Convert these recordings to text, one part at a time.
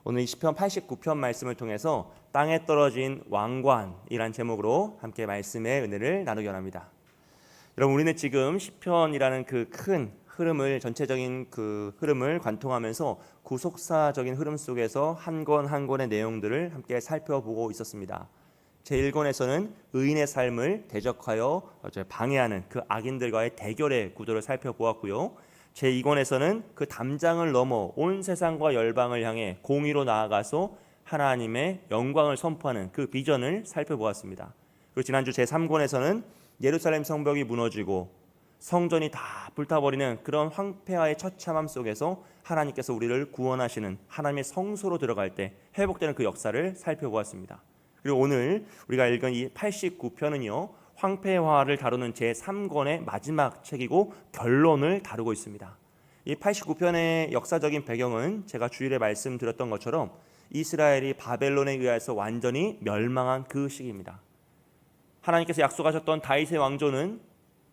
오늘 이 시편 89편 말씀을 통해서 땅에 떨어진 왕관이란 제목으로 함께 말씀의 은혜를 나누기 원합니다. 여러분, 우리는 지금 시편이라는 그 큰 흐름을, 전체적인 그 흐름을 관통하면서 구속사적인 흐름 속에서 한 권 한 권의 내용들을 함께 살펴보고 있었습니다. 제1권에서는 의인의 삶을 대적하여 방해하는 그 악인들과의 대결의 구도를 살펴보았고요. 제2권에서는 그 담장을 넘어 온 세상과 열방을 향해 공의로 나아가서 하나님의 영광을 선포하는 그 비전을 살펴보았습니다. 그리고 지난주 제3권에서는 예루살렘 성벽이 무너지고 성전이 다 불타버리는 그런 황폐화의 처참함 속에서 하나님께서 우리를 구원하시는 하나님의 성소로 들어갈 때 회복되는 그 역사를 살펴보았습니다. 그리고 오늘 우리가 읽은 이 89편은요, 황폐화를 다루는 제3권의 마지막 책이고 결론을 다루고 있습니다. 이 89편의 역사적인 배경은 제가 주일에 말씀드렸던 것처럼 이스라엘이 바벨론에 의해서 완전히 멸망한 그 시기입니다. 하나님께서 약속하셨던 다윗의 왕조는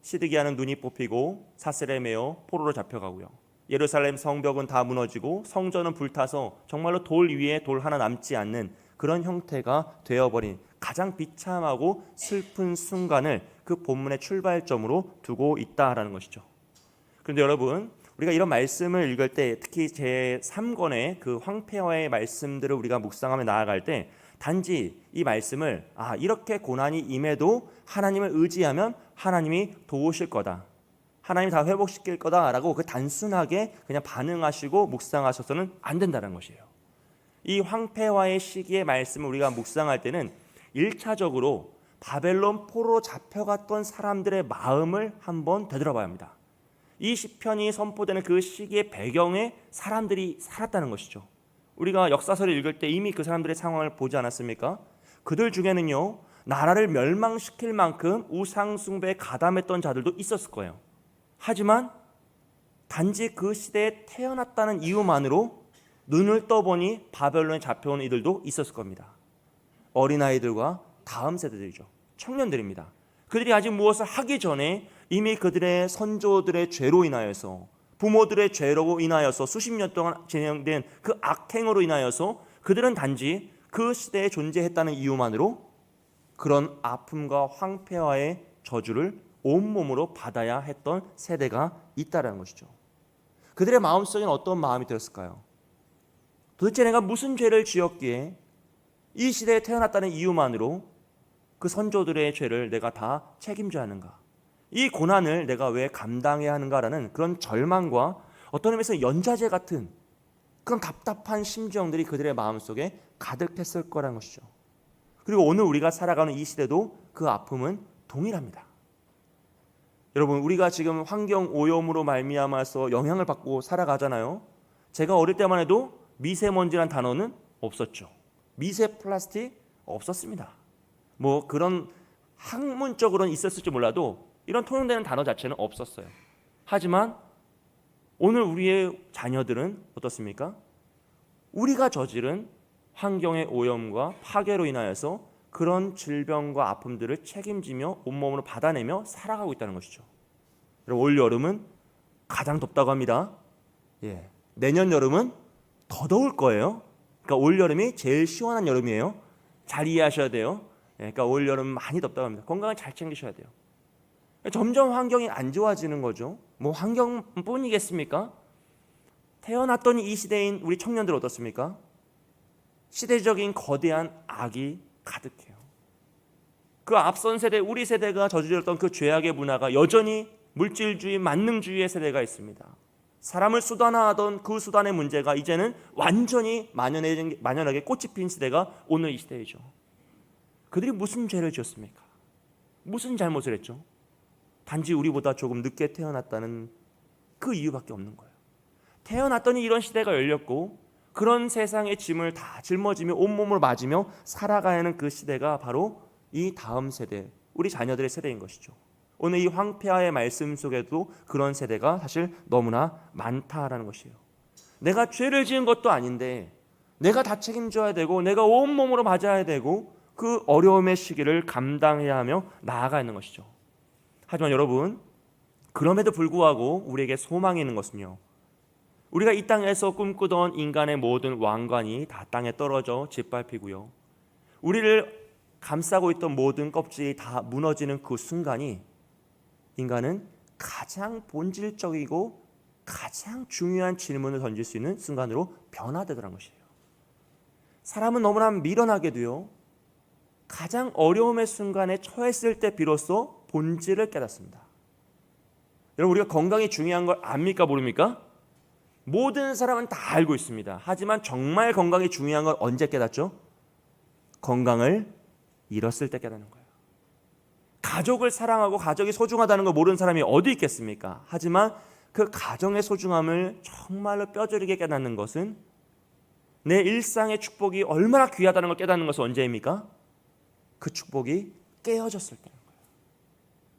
시드기야는 눈이 뽑히고 사슬에 매어 포로로 잡혀가고요. 예루살렘 성벽은 다 무너지고 성전은 불타서 정말로 돌 위에 돌 하나 남지 않는 그런 형태가 되어버린 가장 비참하고 슬픈 순간을 그 본문의 출발점으로 두고 있다라는 것이죠. 그런데 여러분, 우리가 이런 말씀을 읽을 때, 특히 제3권의 그 황폐화의 말씀들을 우리가 묵상하며 나아갈 때 단지 이 말씀을 이렇게 고난이 임해도 하나님을 의지하면 하나님이 도우실 거다, 하나님이 다 회복시킬 거다라고 그 단순하게 그냥 반응하시고 묵상하셔서는 안 된다는 것이에요. 이 황폐화의 시기의 말씀을 우리가 묵상할 때는 1차적으로 바벨론 포로로 잡혀갔던 사람들의 마음을 한번 되돌아봐야 합니다. 이 시편이 선포되는 그 시기의 배경에 사람들이 살았다는 것이죠. 우리가 역사서를 읽을 때 이미 그 사람들의 상황을 보지 않았습니까? 그들 중에는요, 나라를 멸망시킬 만큼 우상 숭배에 가담했던 자들도 있었을 거예요. 하지만 단지 그 시대에 태어났다는 이유만으로 눈을 떠보니 바벨론에 잡혀온 이들도 있었을 겁니다. 어린아이들과 다음 세대들이죠. 청년들입니다. 그들이 아직 무엇을 하기 전에 이미 그들의 선조들의 죄로 인하여서, 부모들의 죄로 인하여서 수십 년 동안 진행된 그 악행으로 인하여서 그들은 단지 그 시대에 존재했다는 이유만으로 그런 아픔과 황폐화의 저주를 온몸으로 받아야 했던 세대가 있다는 것이죠. 그들의 마음속에는 어떤 마음이 들었을까요? 도대체 내가 무슨 죄를 지었기에 이 시대에 태어났다는 이유만으로 그 선조들의 죄를 내가 다 책임져야 하는가? 이 고난을 내가 왜 감당해야 하는가라는 그런 절망과 어떤 의미에서 연좌제 같은 그런 답답한 심정들이 그들의 마음속에 가득했을 거라는 것이죠. 그리고 오늘 우리가 살아가는 이 시대도 그 아픔은 동일합니다. 여러분, 우리가 지금 환경 오염으로 말미암아서 영향을 받고 살아가잖아요. 제가 어릴 때만 해도 미세먼지란 단어는 없었죠. 미세 플라스틱 없었습니다. 뭐 그런 학문적으로는 있었을지 몰라도 이런 통용되는 단어 자체는 없었어요. 하지만 오늘 우리의 자녀들은 어떻습니까? 우리가 저지른 환경의 오염과 파괴로 인하여서 그런 질병과 아픔들을 책임지며 온몸으로 받아내며 살아가고 있다는 것이죠. 올 여름은 가장 덥다고 합니다. 내년 여름은 더 더울 거예요. 그러니까 올 여름이 제일 시원한 여름이에요. 잘 이해하셔야 돼요. 그러니까 올 여름 많이 덥다고 합니다. 건강을 잘 챙기셔야 돼요. 점점 환경이 안 좋아지는 거죠. 뭐 환경뿐이겠습니까? 태어났던 이 시대인 우리 청년들 어떻습니까? 시대적인 거대한 악이 가득해요. 그 앞선 세대, 우리 세대가 저질렀던 그 죄악의 문화가 여전히 물질주의, 만능주의의 세대가 있습니다. 사람을 수단화하던 그 수단의 문제가 이제는 완전히 만연하게 꽃이 핀 시대가 오늘 이 시대이죠. 그들이 무슨 죄를 지었습니까? 무슨 잘못을 했죠? 단지 우리보다 조금 늦게 태어났다는 그 이유밖에 없는 거예요. 태어났더니 이런 시대가 열렸고 그런 세상의 짐을 다 짊어지며 온몸을 맞으며 살아가야 하는 그 시대가 바로 이 다음 세대, 우리 자녀들의 세대인 것이죠. 오늘 이 황폐화의 말씀 속에도 그런 세대가 사실 너무나 많다라는 것이에요. 내가 죄를 지은 것도 아닌데 내가 다 책임져야 되고 내가 온몸으로 맞아야 되고 그 어려움의 시기를 감당해야 하며 나아가 있는 것이죠. 하지만 여러분, 그럼에도 불구하고 우리에게 소망이 있는 것은요, 우리가 이 땅에서 꿈꾸던 인간의 모든 왕관이 다 땅에 떨어져 짓밟히고요. 우리를 감싸고 있던 모든 껍질이 다 무너지는 그 순간이 인간은 가장 본질적이고 가장 중요한 질문을 던질 수 있는 순간으로 변화되더라는 것이에요. 사람은 너무나 미련하게도요, 가장 어려움의 순간에 처했을 때 비로소 본질을 깨닫습니다. 여러분, 우리가 건강이 중요한 걸 압니까 모릅니까? 모든 사람은 다 알고 있습니다. 하지만 정말 건강이 중요한 걸 언제 깨닫죠? 건강을 잃었을 때 깨닫는 거예요. 가족을 사랑하고 가족이 소중하다는 걸 모르는 사람이 어디 있겠습니까? 하지만 그 가정의 소중함을 정말로 뼈저리게 깨닫는 것은, 내 일상의 축복이 얼마나 귀하다는 걸 깨닫는 것은 언제입니까? 그 축복이 깨어졌을 때는 거예요.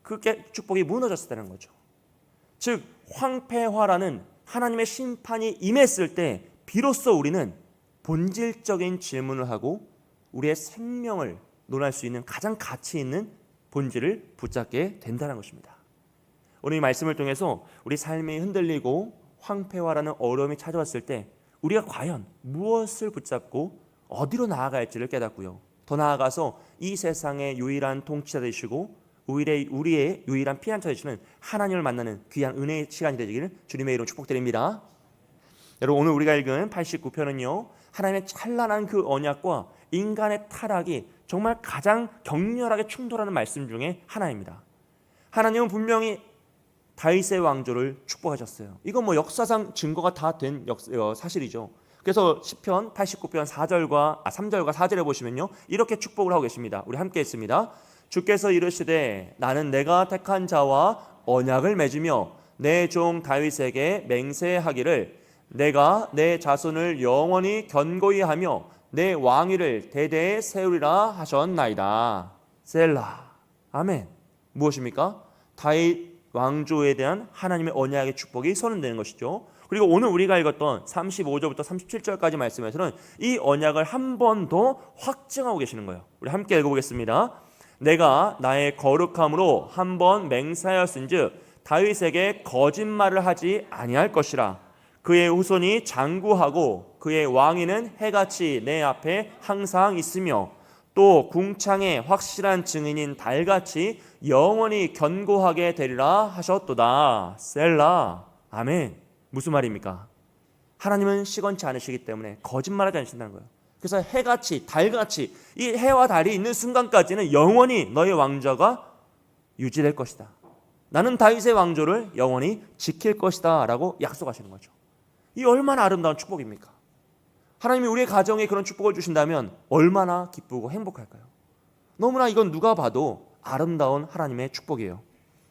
그 축복이 무너졌을 때는 거죠. 즉 황폐화라는 하나님의 심판이 임했을 때 비로소 우리는 본질적인 질문을 하고 우리의 생명을 논할 수 있는 가장 가치 있는 본질을 붙잡게 된다는 것입니다. 오늘 이 말씀을 통해서 우리 삶이 흔들리고 황폐화라는 어려움이 찾아왔을 때 우리가 과연 무엇을 붙잡고 어디로 나아갈지를 깨닫고요, 더 나아가서 이 세상의 유일한 통치자 되시고 우리의 유일한 피난처 되시는 하나님을 만나는 귀한 은혜의 시간이 되기를 주님의 이름으로 축복드립니다. 여러분, 오늘 우리가 읽은 89편은요 하나님의 찬란한 그 언약과 인간의 타락이 정말 가장 격렬하게 충돌하는 말씀 중에 하나입니다. 하나님은 분명히 다윗의 왕조를 축복하셨어요. 이건 뭐 역사상 증거가 다 된 사실이죠. 그래서 시편 89편 3절과 4절에 보시면요 이렇게 축복을 하고 계십니다. 우리 함께 읽습니다. 주께서 이르시되 나는 내가 택한 자와 언약을 맺으며 내 종 다윗에게 맹세하기를 내가 내 자손을 영원히 견고히 하며 내 왕위를 대대에 세우리라 하셨나이다. 셀라. 아멘. 무엇입니까? 다윗 왕조에 대한 하나님의 언약의 축복이 선언되는 것이죠. 그리고 오늘 우리가 읽었던 35절부터 37절까지 말씀에서는 이 언약을 한 번 더 확증하고 계시는 거예요. 우리 함께 읽어보겠습니다. 내가 나의 거룩함으로 한 번 맹세하였은즉 다윗에게 거짓말을 하지 아니할 것이라. 그의 후손이 장구하고 그의 왕위는 해같이 내 앞에 항상 있으며 또 궁창의 확실한 증인인 달같이 영원히 견고하게 되리라 하셨도다. 셀라. 아멘. 무슨 말입니까? 하나님은 시건치 않으시기 때문에 거짓말하지 않으신다는 거예요. 그래서 해같이 달같이 이 해와 달이 있는 순간까지는 영원히 너의 왕조가 유지될 것이다. 나는 다윗의 왕조를 영원히 지킬 것이다 라고 약속하시는 거죠. 이 얼마나 아름다운 축복입니까? 하나님이 우리의 가정에 그런 축복을 주신다면 얼마나 기쁘고 행복할까요? 너무나 이건 누가 봐도 아름다운 하나님의 축복이에요.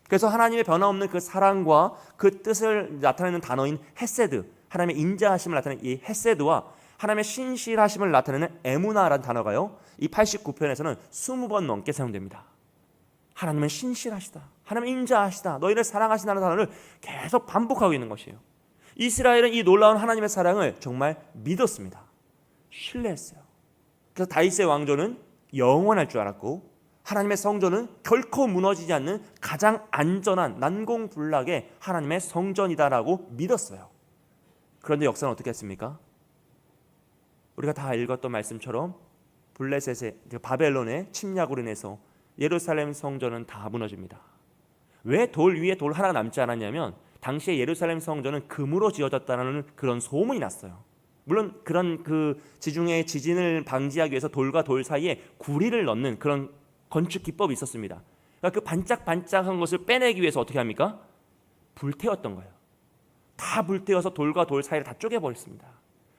그래서 하나님의 변함없는 그 사랑과 그 뜻을 나타내는 단어인 헤세드, 하나님의 인자하심을 나타내는 이 헤세드와 하나님의 신실하심을 나타내는 에무나라는 단어가요 이 89편에서는 20번 넘게 사용됩니다. 하나님은 신실하시다, 하나님은 인자하시다, 너희를 사랑하신다는 단어를 계속 반복하고 있는 것이에요. 이스라엘은 이 놀라운 하나님의 사랑을 정말 믿었습니다. 신뢰했어요. 그래서 다윗의 왕조는 영원할 줄 알았고 하나님의 성전은 결코 무너지지 않는 가장 안전한 난공불락의 하나님의 성전이다라고 믿었어요. 그런데 역사는 어떻게 했습니까? 우리가 다 읽었던 말씀처럼 블레셋의 바벨론의 침략으로 인해서 예루살렘 성전은 다 무너집니다. 왜 돌 위에 돌 하나 남지 않았냐면 당시에 예루살렘 성전은 금으로 지어졌다는 그런 소문이 났어요. 물론 그런 그 지중해 지진을 방지하기 위해서 돌과 돌 사이에 구리를 넣는 그런 건축 기법이 있었습니다. 그러니까 그 반짝반짝한 것을 빼내기 위해서 어떻게 합니까? 불태웠던 거예요. 다 불태워서 돌과 돌 사이를 다 쪼개버렸습니다.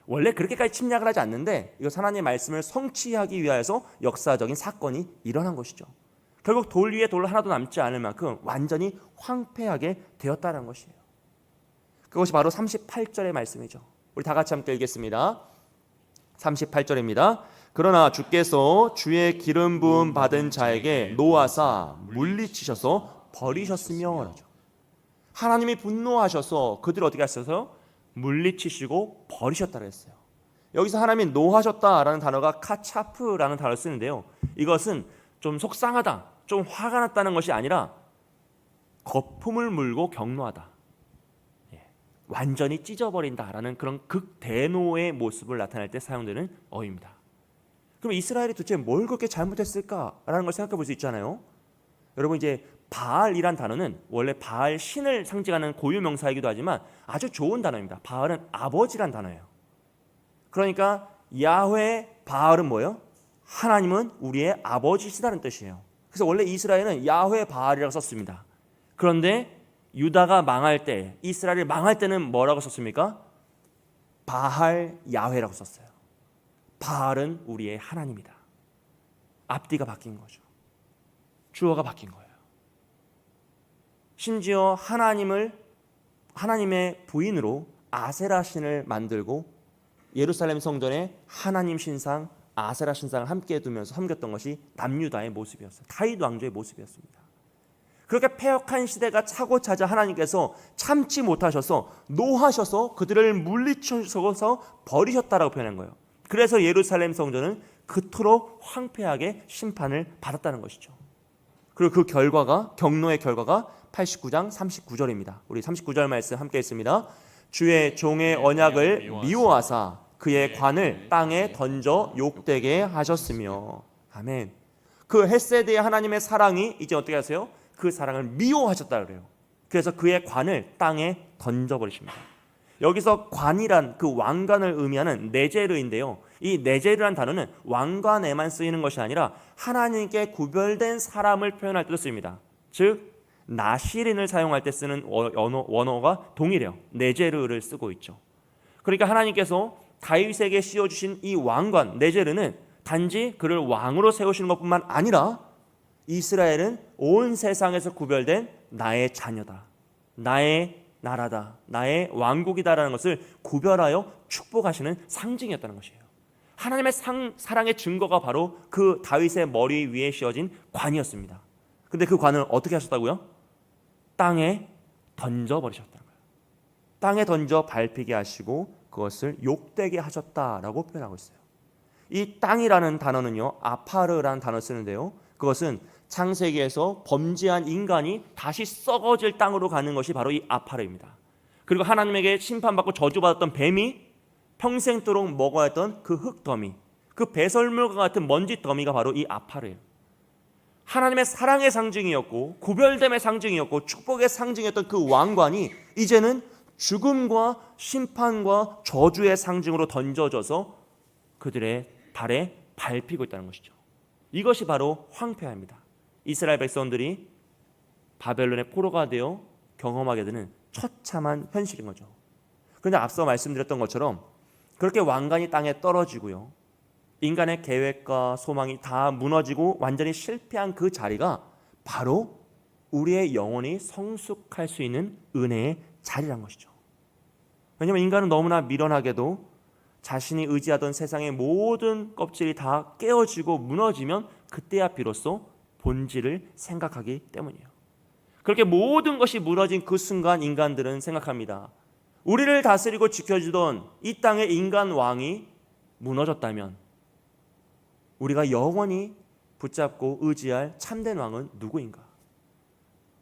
원래 그렇게까지 침략을 하지 않는데 이거 하나님의 말씀을 성취하기 위하여서 역사적인 사건이 일어난 것이죠. 결국 돌 위에 돌 하나도 남지 않을 만큼 완전히 황폐하게 되었다는 것이에요. 그것이 바로 38절의 말씀이죠. 우리 다 같이 함께 읽겠습니다. 38절입니다. 그러나 주께서 주의 기름 부음 받은 자에게 노하사 물리치셔서 버리셨으며, 하나님이 분노하셔서 그들을 어떻게 하셔서 물리치시고 버리셨다고 했어요. 여기서 하나님이 노하셨다라는 단어가 카차프라는 단어를 쓰는데요, 이것은 좀 속상하다, 좀 화가 났다는 것이 아니라 거품을 물고 격노하다, 완전히 찢어버린다라는 그런 극대노의 모습을 나타낼 때 사용되는 어휘입니다. 그럼 이스라엘이 도대체 뭘 그렇게 잘못했을까라는 걸 생각해 볼 수 있잖아요. 여러분, 이제 바알이란 단어는 원래 바알 신을 상징하는 고유 명사이기도 하지만 아주 좋은 단어입니다. 바알은 아버지란 단어예요. 그러니까 야훼 바알은 뭐예요? 하나님은 우리의 아버지시다는 뜻이에요. 그래서 원래 이스라엘은 야훼 바알이라고 썼습니다. 그런데 유다가 망할 때, 이스라엘이 망할 때는 뭐라고 썼습니까? 바알 야훼라고 썼어요. 바알은 우리의 하나님이다. 앞뒤가 바뀐 거죠. 주어가 바뀐 거예요. 심지어 하나님의 부인으로 아세라 신을 만들고 예루살렘 성전에 하나님 신상, 아세라 신상을 함께 두면서 섬겼던 것이 남유다의 모습이었어요. 다윗 왕조의 모습이었습니다. 그렇게 패역한 시대가 차고 차자 하나님께서 참지 못하셔서 노하셔서 그들을 물리쳐서 버리셨다라고 표현한 거예요. 그래서 예루살렘 성전은 그토록 황폐하게 심판을 받았다는 것이죠. 그리고 그 결과가, 경노의 결과가 89장 39절입니다. 우리 39절 말씀 함께 했습니다. 주의 종의 언약을 미워하사 그의 관을 땅에 던져 욕되게 하셨으며. 아멘. 그 헷세드의 하나님의 사랑이 이제 어떻게 하세요? 그 사랑을 미워하셨다 그래요. 그래서 그의 관을 땅에 던져버리십니다. 여기서 관이란 그 왕관을 의미하는 네제르인데요. 이 네제르란 단어는 왕관에만 쓰이는 것이 아니라 하나님께 구별된 사람을 표현할 때도 쓰입니다. 즉 나시린을 사용할 때 쓰는 원어가 동일해요. 네제르를 쓰고 있죠. 그러니까 하나님께서 다윗에게 씌워주신 이 왕관 네제르는 단지 그를 왕으로 세우시는 것뿐만 아니라 이스라엘은 온 세상에서 구별된 나의 자녀다, 나의 나라다, 나의 왕국이다라는 것을 구별하여 축복하시는 상징이었다는 것이에요. 하나님의 사랑의 증거가 바로 그 다윗의 머리 위에 씌워진 관이었습니다. 근데 그 관을 어떻게 하셨다고요? 땅에 던져버리셨다는 거예요. 땅에 던져 밟히게 하시고 그것을 욕되게 하셨다라고 표현하고 있어요. 이 땅이라는 단어는요, 아파르라는 단어를 쓰는데요, 그것은 창세기에서 범죄한 인간이 다시 썩어질 땅으로 가는 것이 바로 이 아파르입니다. 그리고 하나님에게 심판받고 저주받았던 뱀이 평생도록 먹어야 했던 그 흙더미, 그 배설물과 같은 먼지 더미가 바로 이 아파르예요. 하나님의 사랑의 상징이었고 구별됨의 상징이었고 축복의 상징이었던 그 왕관이 이제는 죽음과 심판과 저주의 상징으로 던져져서 그들의 발에 밟히고 있다는 것이죠. 이것이 바로 황폐합니다. 이스라엘 백성들이 바벨론의 포로가 되어 경험하게 되는 처참한 현실인 거죠. 그런데 앞서 말씀드렸던 것처럼 그렇게 왕관이 땅에 떨어지고요, 인간의 계획과 소망이 다 무너지고 완전히 실패한 그 자리가 바로 우리의 영혼이 성숙할 수 있는 은혜의 자리란 것이죠. 왜냐하면 인간은 너무나 미련하게도 자신이 의지하던 세상의 모든 껍질이 다 깨어지고 무너지면 그때야 비로소 본질을 생각하기 때문이에요. 그렇게 모든 것이 무너진 그 순간 인간들은 생각합니다. 우리를 다스리고 지켜주던 이 땅의 인간 왕이 무너졌다면 우리가 영원히 붙잡고 의지할 참된 왕은 누구인가?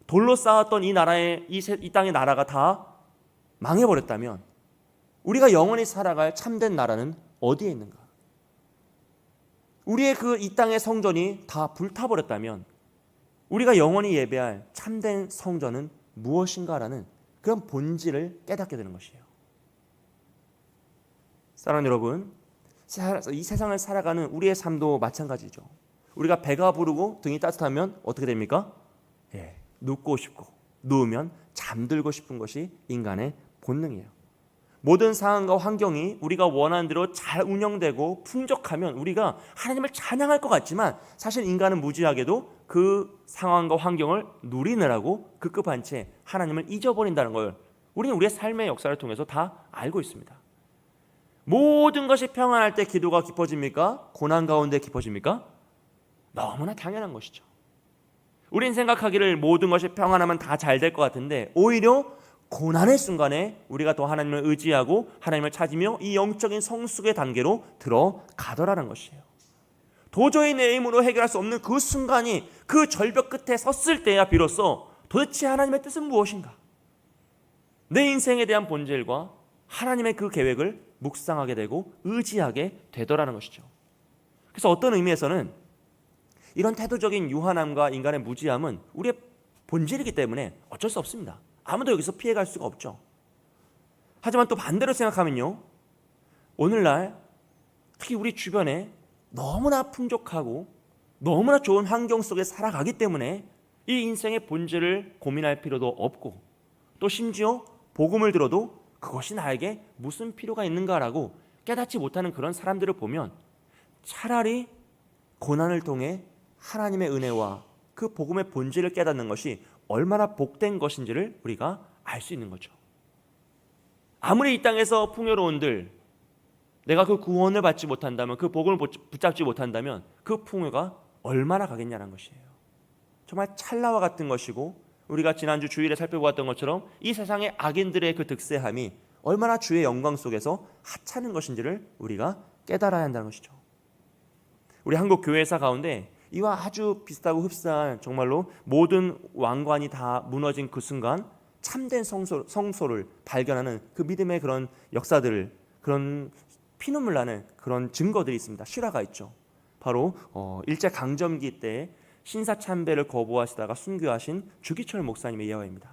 돌로 쌓았던 이 나라의 이 땅의 나라가 다 망해버렸다면 우리가 영원히 살아갈 참된 나라는 어디에 있는가? 우리의 그 이 땅의 성전이 다 불타버렸다면 우리가 영원히 예배할 참된 성전은 무엇인가라는 그런 본질을 깨닫게 되는 것이에요. 사랑하는 여러분, 이 세상을 살아가는 우리의 삶도 마찬가지죠. 우리가 배가 부르고 등이 따뜻하면 어떻게 됩니까? 눕고 싶고, 누우면 잠들고 싶은 것이 인간의 본능이에요. 모든 상황과 환경이 우리가 원하는 대로 잘 운영되고 풍족하면 우리가 하나님을 찬양할 것 같지만 사실 인간은 무지하게도 그 상황과 환경을 누리느라고 급급한 채 하나님을 잊어버린다는 걸 우리는 우리의 삶의 역사를 통해서 다 알고 있습니다. 모든 것이 평안할 때 기도가 깊어집니까? 고난 가운데 깊어집니까? 너무나 당연한 것이죠. 우린 생각하기를 모든 것이 평안하면 다 잘 될 것 같은데 오히려 고난의 순간에 우리가 더 하나님을 의지하고 하나님을 찾으며 이 영적인 성숙의 단계로 들어가더라는 것이에요. 도저히 내 힘으로 해결할 수 없는 그 순간이 그 절벽 끝에 섰을 때야 비로소 도대체 하나님의 뜻은 무엇인가? 내 인생에 대한 본질과 하나님의 그 계획을 묵상하게 되고 의지하게 되더라는 것이죠. 그래서 어떤 의미에서는 이런 태도적인 유한함과 인간의 무지함은 우리의 본질이기 때문에 어쩔 수 없습니다. 아무도 여기서 피해갈 수가 없죠. 하지만 또 반대로 생각하면요, 오늘날 특히 우리 주변에 너무나 풍족하고 너무나 좋은 환경 속에 살아가기 때문에 이 인생의 본질을 고민할 필요도 없고, 또 심지어 복음을 들어도 그것이 나에게 무슨 필요가 있는가라고 깨닫지 못하는 그런 사람들을 보면 차라리 고난을 통해 하나님의 은혜와 그 복음의 본질을 깨닫는 것이 얼마나 복된 것인지를 우리가 알 수 있는 거죠. 아무리 이 땅에서 풍요로운들 내가 그 구원을 받지 못한다면, 그 복음을 붙잡지 못한다면 그 풍요가 얼마나 가겠냐는 것이에요. 정말 찰나와 같은 것이고, 우리가 지난주 주일에 살펴보았던 것처럼 이 세상의 악인들의 그 득세함이 얼마나 주의 영광 속에서 하찮은 것인지를 우리가 깨달아야 한다는 것이죠. 우리 한국 교회사 가운데 이와 아주 비슷하고 흡사한, 정말로 모든 왕관이 다 무너진 그 순간 참된 성소를 발견하는 그 믿음의 그런 역사들을, 그런 피눈물 나는 그런 증거들이 있습니다. 실화가 있죠. 바로 일제 강점기 때 신사참배를 거부하시다가 순교하신 주기철 목사님의 예화입니다.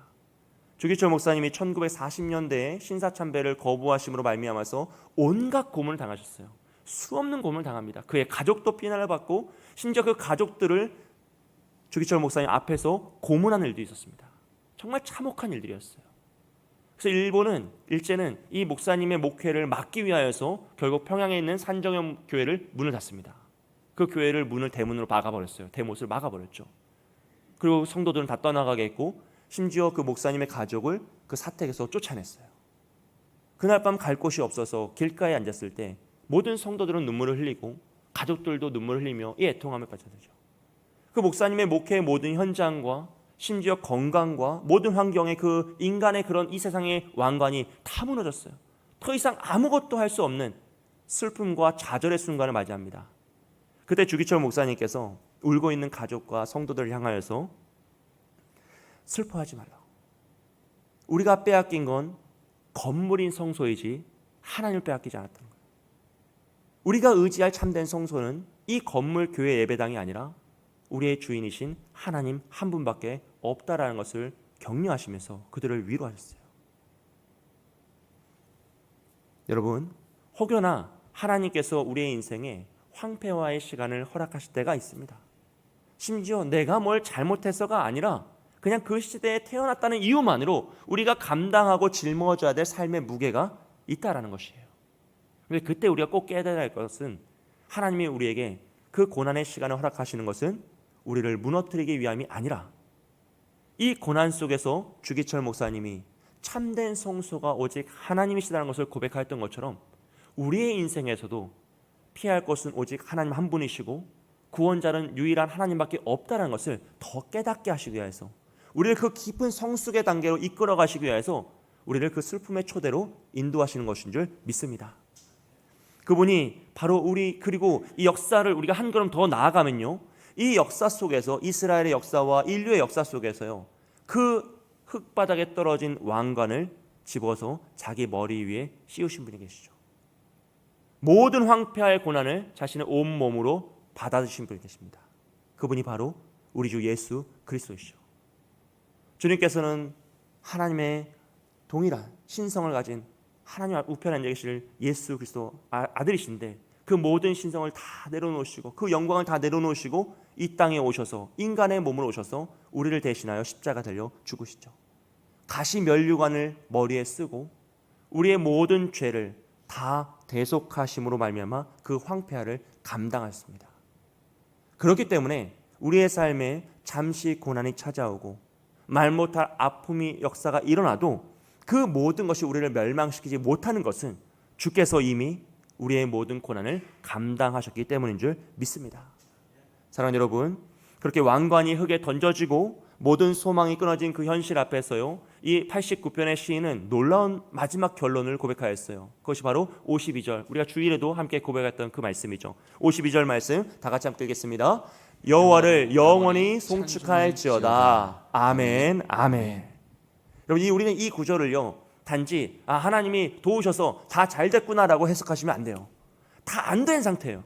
주기철 목사님이 1940년대에 신사참배를 거부하심으로 말미암아서 온갖 고문을 당하셨어요. 수없는 고문을 당합니다. 그의 가족도 피난을 받고, 심지어 그 가족들을 주기철 목사님 앞에서 고문하는 일도 있었습니다. 정말 참혹한 일들이었어요. 그래서 일제는 이 목사님의 목회를 막기 위하여서 결국 평양에 있는 산정형 교회를 문을 닫습니다. 그 교회를 문을 대문으로 막아버렸어요. 대못을 막아버렸죠. 그리고 성도들은 다 떠나가게 했고, 심지어 그 목사님의 가족을 그 사택에서 쫓아냈어요. 그날 밤 갈 곳이 없어서 길가에 앉았을 때 모든 성도들은 눈물을 흘리고 가족들도 눈물을 흘리며 이 애통함에 빠져들죠. 그 목사님의 목회의 모든 현장과 심지어 건강과 모든 환경의 그 인간의 그런 이 세상의 왕관이 다 무너졌어요. 더 이상 아무것도 할 수 없는 슬픔과 좌절의 순간을 맞이합니다. 그때 주기철 목사님께서 울고 있는 가족과 성도들을 향하여서 슬퍼하지 말라. 우리가 빼앗긴 건 건물인 성소이지 하나님을 빼앗기지 않았다는 거예요. 우리가 의지할 참된 성소는 이 건물 교회 예배당이 아니라 우리의 주인이신 하나님 한 분밖에 없다라는 것을 격려하시면서 그들을 위로하셨어요. 여러분, 혹여나 하나님께서 우리의 인생에 황폐화의 시간을 허락하실 때가 있습니다. 심지어 내가 뭘 잘못해서가 아니라 그냥 그 시대에 태어났다는 이유만으로 우리가 감당하고 짊어져야 될 삶의 무게가 있다라는 것이에요. 그런데 그때 우리가 꼭 깨달아야 할 것은, 하나님이 우리에게 그 고난의 시간을 허락하시는 것은 우리를 무너뜨리기 위함이 아니라, 이 고난 속에서 주기철 목사님이 참된 성소가 오직 하나님이시다는 것을 고백하였던 것처럼 우리의 인생에서도 피할 것은 오직 하나님 한 분이시고 구원자는 유일한 하나님밖에 없다는 것을 더 깨닫게 하시기 위해서, 우리를 그 깊은 성숙의 단계로 이끌어 가시기 위해서 우리를 그 슬픔의 초대로 인도하시는 것인 줄 믿습니다. 그분이 바로 그리고 이 역사를 우리가 한 걸음 더 나아가면요, 이 역사 속에서, 이스라엘의 역사와 인류의 역사 속에서요, 그 흙바닥에 떨어진 왕관을 집어서 자기 머리 위에 씌우신 분이 계시죠. 모든 황폐할 고난을 자신의 온몸으로 받아주신 분이 계십니다. 그분이 바로 우리 주 예수 그리스도이시죠. 주님께서는 하나님의 동일한 신성을 가진 하나님 우편에 앉아 계실 예수 그리스도 아들이신데, 그 모든 신성을 다 내려놓으시고 그 영광을 다 내려놓으시고 이 땅에 오셔서 인간의 몸으로 오셔서 우리를 대신하여 십자가 달려 죽으시죠. 가시 면류관을 머리에 쓰고 우리의 모든 죄를 다 대속하심으로 말미암아 그 황폐화를 감당하셨습니다. 그렇기 때문에 우리의 삶에 잠시 고난이 찾아오고 말 못할 아픔이 역사가 일어나도 그 모든 것이 우리를 멸망시키지 못하는 것은 주께서 이미 우리의 모든 고난을 감당하셨기 때문인 줄 믿습니다. 사랑하는 여러분, 그렇게 왕관이 흙에 던져지고 모든 소망이 끊어진 그 현실 앞에서요, 이 89편의 시인은 놀라운 마지막 결론을 고백하였어요. 그것이 바로 52절, 우리가 주일에도 함께 고백했던 그 말씀이죠. 52절 말씀 다 같이 함께 읽겠습니다. 여호와를 영원히 송축할지어다. 아멘, 아멘. 여러분, 우리는 이 구절을요, 단지 하나님이 도우셔서 다 잘 됐구나라고 해석하시면 안 돼요. 다 안 된 상태예요.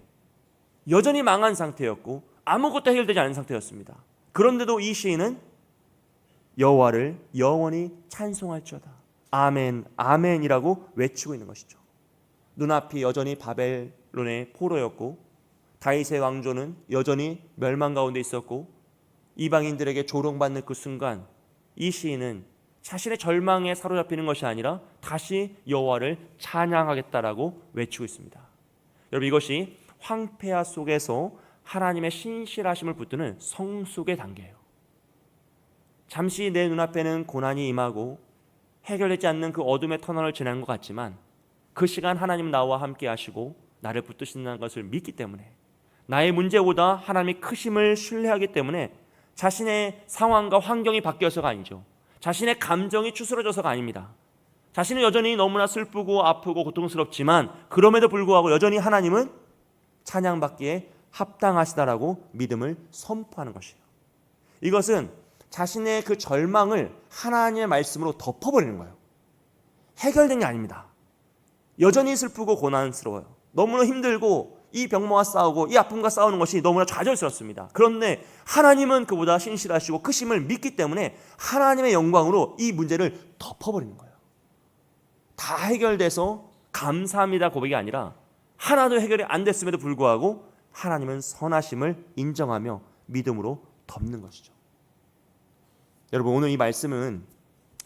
여전히 망한 상태였고 아무것도 해결되지 않은 상태였습니다. 그런데도 이 시인은 여호와를 영원히 찬송할지어다. 아멘, 아멘이라고 외치고 있는 것이죠. 눈앞이 여전히 바벨론의 포로였고 다윗의 왕조는 여전히 멸망 가운데 있었고 이방인들에게 조롱받는 그 순간 이 시인은 자신의 절망에 사로잡히는 것이 아니라 다시 여호와를 찬양하겠다라고 외치고 있습니다. 여러분, 이것이 황폐화 속에서 하나님의 신실하심을 붙드는 성숙의 단계예요. 잠시 내 눈앞에는 고난이 임하고 해결되지 않는 그 어둠의 터널을 지나는 것 같지만 그 시간 하나님 나와 함께 하시고 나를 붙드신다는 것을 믿기 때문에, 나의 문제보다 하나님이 크심을 신뢰하기 때문에 자신의 상황과 환경이 바뀌어서가 아니죠. 자신의 감정이 추스러져서가 아닙니다. 자신은 여전히 너무나 슬프고 아프고 고통스럽지만 그럼에도 불구하고 여전히 하나님은 찬양받기에 합당하시다라고 믿음을 선포하는 것이에요. 이것은 자신의 그 절망을 하나님의 말씀으로 덮어버리는 거예요. 해결된 게 아닙니다. 여전히 슬프고 고난스러워요. 너무나 힘들고 이 병마와 싸우고 이 아픔과 싸우는 것이 너무나 좌절스럽습니다. 그런데 하나님은 그보다 신실하시고 크심을 믿기 때문에 하나님의 영광으로 이 문제를 덮어버리는 거예요. 다 해결돼서 감사합니다 고백이 아니라 하나도 해결이 안 됐음에도 불구하고 하나님은 선하심을 인정하며 믿음으로 덮는 것이죠. 여러분, 오늘 이 말씀은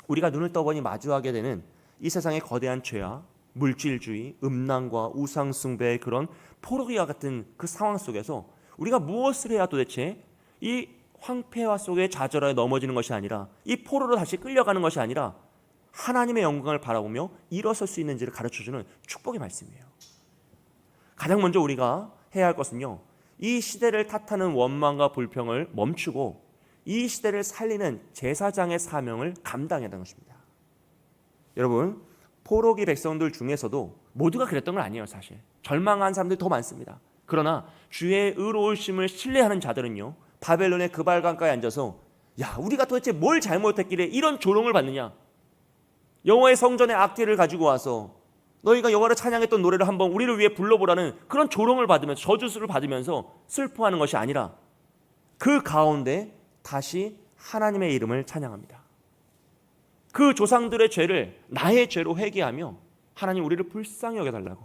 우리가 눈을 떠보니 마주하게 되는 이 세상의 거대한 죄와 물질주의, 음란과 우상숭배의 그런 포로기와 같은 그 상황 속에서 우리가 무엇을 해야 도대체 이 황폐화 속에 좌절하여 넘어지는 것이 아니라 이 포로로 다시 끌려가는 것이 아니라 하나님의 영광을 바라보며 일어설 수 있는지를 가르쳐주는 축복의 말씀이에요. 가장 먼저 우리가 해야 할 것은요, 이 시대를 탓하는 원망과 불평을 멈추고 이 시대를 살리는 제사장의 사명을 감당해야 하는 것입니다. 여러분, 포로기 백성들 중에서도 모두가 그랬던 건 아니에요. 사실 절망한 사람들이 더 많습니다. 그러나 주의 의로우심을 신뢰하는 자들은요, 바벨론의 그발강가에 앉아서 우리가 도대체 뭘 잘못했길래 이런 조롱을 받느냐, 여호와의 성전의 악기를 가지고 와서 너희가 여호와를 찬양했던 노래를 한번 우리를 위해 불러보라는 그런 조롱을 받으면서 저주를 받으면서 슬퍼하는 것이 아니라 그 가운데 다시 하나님의 이름을 찬양합니다. 그 조상들의 죄를 나의 죄로 회개하며 하나님 우리를 불쌍히 여겨달라고,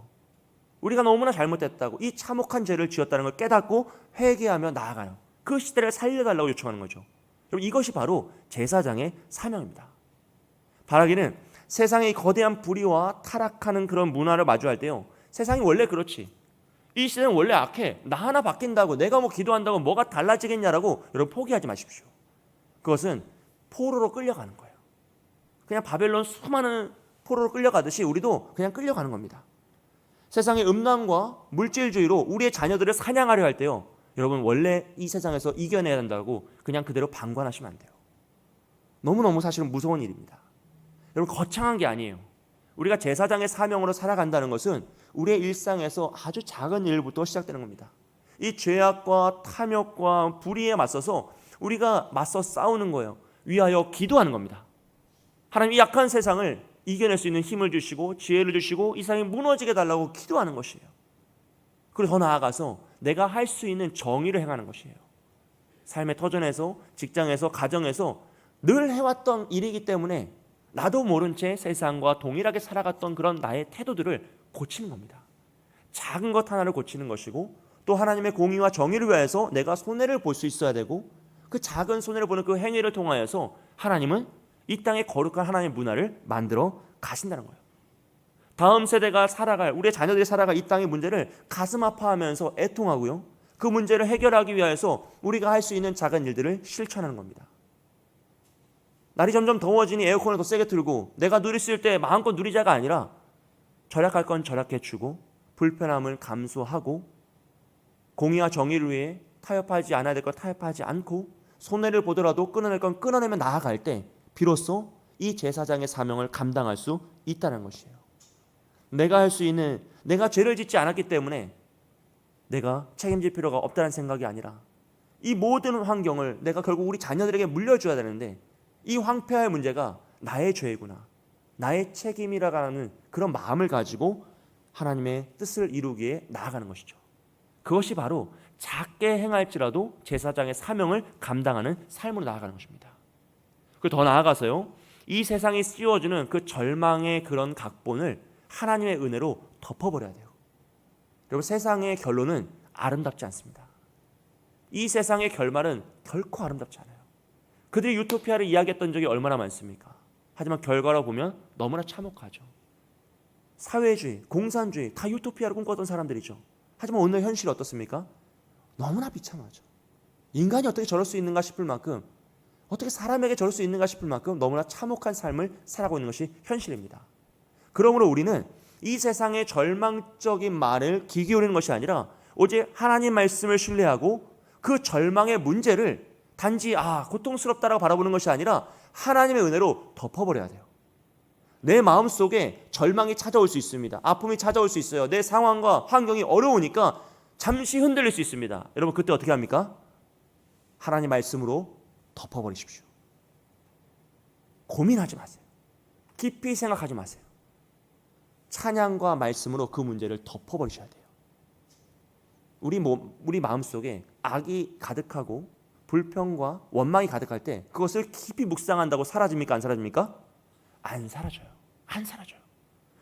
우리가 너무나 잘못했다고, 이 참혹한 죄를 지었다는 걸 깨닫고 회개하며 나아가요. 그 시대를 살려달라고 요청하는 거죠. 여러분, 이것이 바로 제사장의 사명입니다. 바라기는 세상의 거대한 불의와 타락하는 그런 문화를 마주할 때요, 세상이 원래 그렇지, 이 시대는 원래 악해, 나 하나 바뀐다고, 내가 기도한다고 뭐가 달라지겠냐라고 여러분 포기하지 마십시오. 그것은 포로로 끌려가는 거예요. 그냥 바벨론 수많은 포로로 끌려가듯이 우리도 그냥 끌려가는 겁니다. 세상의 음란과 물질주의로 우리의 자녀들을 사냥하려 할 때요, 여러분 원래 이 세상에서 이겨내야 된다고 그냥 그대로 방관하시면 안 돼요. 너무너무 사실은 무서운 일입니다. 여러분, 거창한 게 아니에요. 우리가 제사장의 사명으로 살아간다는 것은 우리의 일상에서 아주 작은 일부터 시작되는 겁니다. 이 죄악과 탐욕과 불의에 맞서서 우리가 맞서 싸우는 거예요. 위하여 기도하는 겁니다. 하나님, 이 약한 세상을 이겨낼 수 있는 힘을 주시고 지혜를 주시고 이 세상이 무너지게 달라고 기도하는 것이에요. 그리고 더 나아가서 내가 할 수 있는 정의를 행하는 것이에요. 삶의 터전에서, 직장에서, 가정에서 늘 해왔던 일이기 때문에 나도 모른 채 세상과 동일하게 살아갔던 그런 나의 태도들을 고치는 겁니다. 작은 것 하나를 고치는 것이고, 또 하나님의 공의와 정의를 위해서 내가 손해를 볼 수 있어야 되고, 그 작은 손해를 보는 그 행위를 통하여서 하나님은 이 땅에 거룩한 하나님의 문화를 만들어 가신다는 거예요. 다음 세대가 살아갈, 우리의 자녀들이 살아갈 이 땅의 문제를 가슴 아파하면서 애통하고요, 그 문제를 해결하기 위해서 우리가 할 수 있는 작은 일들을 실천하는 겁니다. 날이 점점 더워지니 에어컨을 더 세게 틀고 내가 누릴 수 있을 때 마음껏 누리자가 아니라 절약할 건 절약해 주고 불편함을 감수하고 공의와 정의를 위해 타협하지 않아야 될 건 타협하지 않고 손해를 보더라도 끊어낼 건 끊어내며 나아갈 때 비로소 이 제사장의 사명을 감당할 수 있다는 것이에요. 내가 할 수 있는, 내가 죄를 짓지 않았기 때문에 내가 책임질 필요가 없다는 생각이 아니라 이 모든 환경을 내가 결국 우리 자녀들에게 물려줘야 되는데 이 황폐화의 문제가 나의 죄이구나, 나의 책임이라는 그런 마음을 가지고 하나님의 뜻을 이루기에 나아가는 것이죠. 그것이 바로 작게 행할지라도 제사장의 사명을 감당하는 삶으로 나아가는 것입니다. 그리고 더 나아가서요, 이 세상이 씌워주는 그 절망의 그런 각본을 하나님의 은혜로 덮어버려야 돼요. 여러분, 세상의 결론은 아름답지 않습니다. 이 세상의 결말은 결코 아름답지 않아요. 그들이 유토피아를 이야기했던 적이 얼마나 많습니까? 하지만 결과로 보면 너무나 참혹하죠. 사회주의, 공산주의 다 유토피아를 꿈꿨던 사람들이죠. 하지만 오늘 현실이 어떻습니까? 너무나 비참하죠. 인간이 어떻게 저럴 수 있는가 싶을 만큼, 어떻게 사람에게 저럴 수 있는가 싶을 만큼 너무나 참혹한 삶을 살아가고 있는 것이 현실입니다. 그러므로 우리는 이 세상의 절망적인 말을 귀 기울이는 것이 아니라 오직 하나님 말씀을 신뢰하고 그 절망의 문제를 단지 고통스럽다라고 바라보는 것이 아니라 하나님의 은혜로 덮어버려야 돼요. 내 마음속에 절망이 찾아올 수 있습니다. 아픔이 찾아올 수 있어요. 내 상황과 환경이 어려우니까 잠시 흔들릴 수 있습니다. 여러분, 그때 어떻게 합니까? 하나님 말씀으로 덮어버리십시오. 고민하지 마세요. 깊이 생각하지 마세요. 찬양과 말씀으로 그 문제를 덮어버리셔야 돼요. 우리 마음속에 악이 가득하고 불평과 원망이 가득할 때 그것을 깊이 묵상한다고 사라집니까? 안 사라집니까? 안 사라져요. 안 사라져요.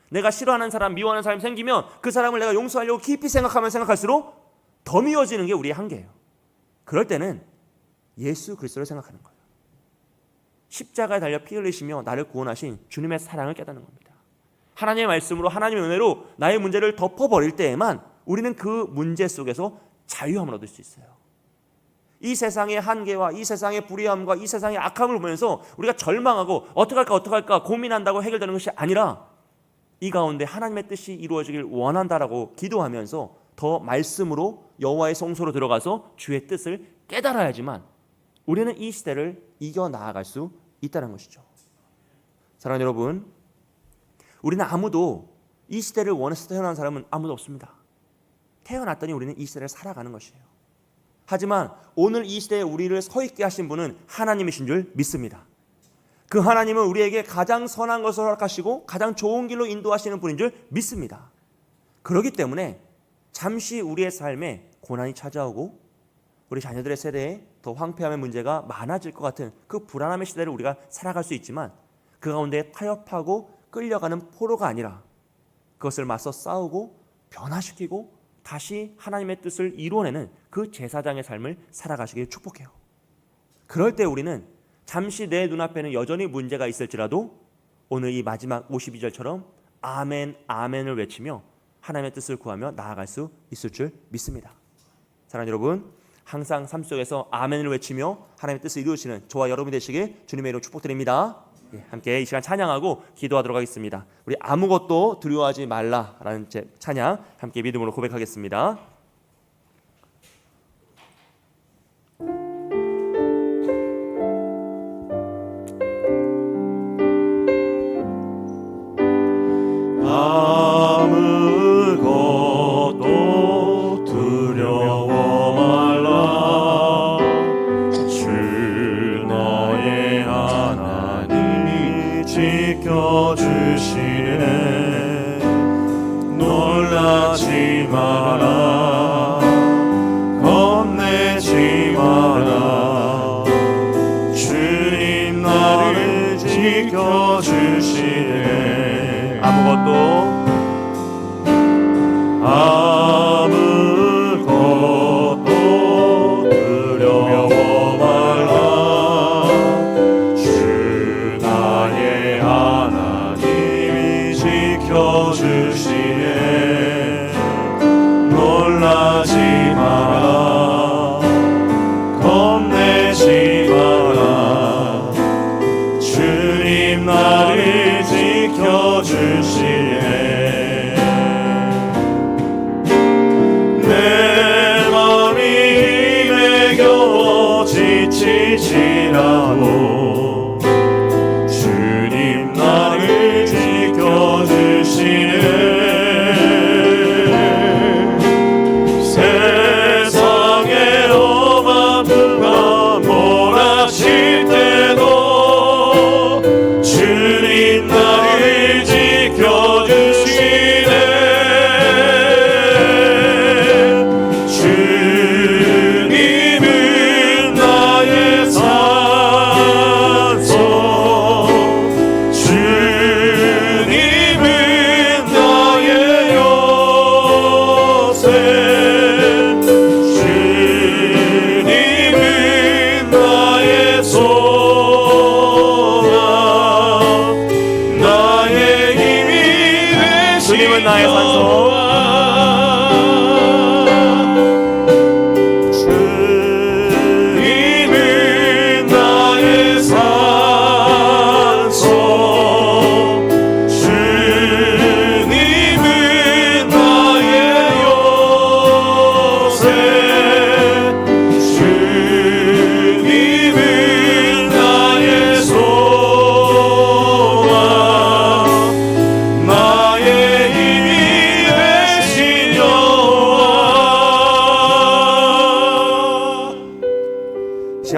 내가 싫어하는 사람, 미워하는 사람이 생기면 그 사람을 내가 용서하려고 깊이 생각하면 생각할수록 더 미워지는 게 우리의 한계예요. 그럴 때는 예수 그리스도를 생각하는 거예요. 십자가에 달려 피 흘리시며 나를 구원하신 주님의 사랑을 깨닫는 겁니다. 하나님의 말씀으로, 하나님의 은혜로 나의 문제를 덮어버릴 때에만 우리는 그 문제 속에서 자유함을 얻을 수 있어요. 이 세상의 한계와 이 세상의 불의함과 이 세상의 악함을 보면서 우리가 절망하고 어떡할까 고민한다고 해결되는 것이 아니라 이 가운데 하나님의 뜻이 이루어지길 원한다라고 기도하면서 더 말씀으로 여호와의 성소로 들어가서 주의 뜻을 깨달아야지만 우리는 이 시대를 이겨나아갈 수 있다는 것이죠. 사랑하는 여러분, 우리는 아무도 이 시대를 원해서 태어난 사람은 아무도 없습니다. 태어났더니 우리는 이 시대를 살아가는 것이에요. 하지만 오늘 이 시대에 우리를 서 있게 하신 분은 하나님이신 줄 믿습니다. 그 하나님은 우리에게 가장 선한 것을 허락하시고 가장 좋은 길로 인도하시는 분인 줄 믿습니다. 그렇기 때문에 잠시 우리의 삶에 고난이 찾아오고 우리 자녀들의 세대에 더 황폐함의 문제가 많아질 것 같은 그 불안함의 시대를 우리가 살아갈 수 있지만 그 가운데 타협하고 끌려가는 포로가 아니라 그것을 맞서 싸우고 변화시키고 다시 하나님의 뜻을 이루어내는 그 제사장의 삶을 살아가시길 축복해요. 그럴 때 우리는 잠시 내 눈앞에는 여전히 문제가 있을지라도 오늘 이 마지막 52절처럼 아멘, 아멘을 외치며 하나님의 뜻을 구하며 나아갈 수 있을 줄 믿습니다. 사랑하는 여러분, 항상 삶 속에서 아멘을 외치며 하나님의 뜻을 이루시는 저와 여러분이 되시길 주님의 이름으로 축복드립니다. 함께 이 시간 찬양하고 기도하도록 하겠습니다. 우리 아무것도 두려워하지 말라라는 찬양 함께 믿음으로 고백하겠습니다. 아무것도 두려워 말라. 주 너의 하나님이 지켜주시네. 놀라지 마라. 겁내지 마라. 주님 나를 지켜주시네. 아무것도 두려워 말라. 주 나의 하나님이 지켜주시네. 놀라지 마라. 겁내지 마라. 주님 나를 지켜주시네. 내 맘이 힘에 겨워 지치지라도 주님 나를 지켜주시네. 세상의 어마부가 몰아칠 때도 주님 나를 주님은 나의 소망 나의 힘이 되시는 주님은 나의 산소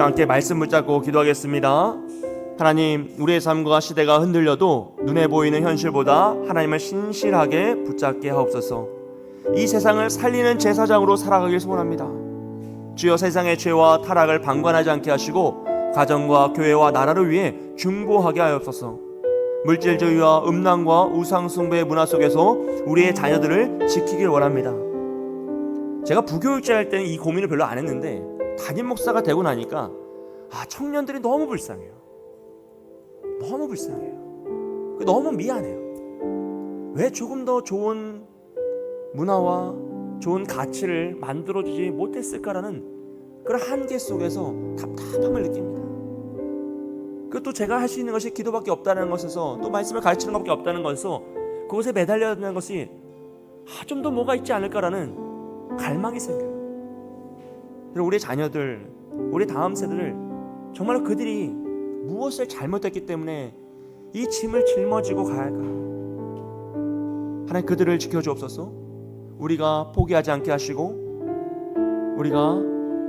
함께 말씀 붙잡고 기도하겠습니다. 하나님, 우리의 삶과 시대가 흔들려도 눈에 보이는 현실보다 하나님을 신실하게 붙잡게 하옵소서. 이 세상을 살리는 제사장으로 살아가길 소원합니다. 주여, 세상의 죄와 타락을 방관하지 않게 하시고 가정과 교회와 나라를 위해 중보하게 하옵소서. 물질주의와 음란과 우상숭배의 문화 속에서 우리의 자녀들을 지키길 원합니다. 제가 부교육자 할 때는 이 고민을 별로 안 했는데 담임 목사가 되고 나니까 청년들이 너무 불쌍해요. 너무 불쌍해요. 너무 미안해요. 왜 조금 더 좋은 문화와 좋은 가치를 만들어주지 못했을까라는 그런 한계 속에서 답답함을 느낍니다. 그것도 제가 할 수 있는 것이 기도밖에 없다는 것에서, 또 말씀을 가르치는 것밖에 없다는 것에서 그것에 매달려야 하는 것이 좀 더 뭐가 있지 않을까라는 갈망이 생겨요. 우리 자녀들, 우리 다음 세대를 정말로 그들이 무엇을 잘못했기 때문에 이 짐을 짊어지고 가야 할까? 하나님, 그들을 지켜주옵소서. 우리가 포기하지 않게 하시고 우리가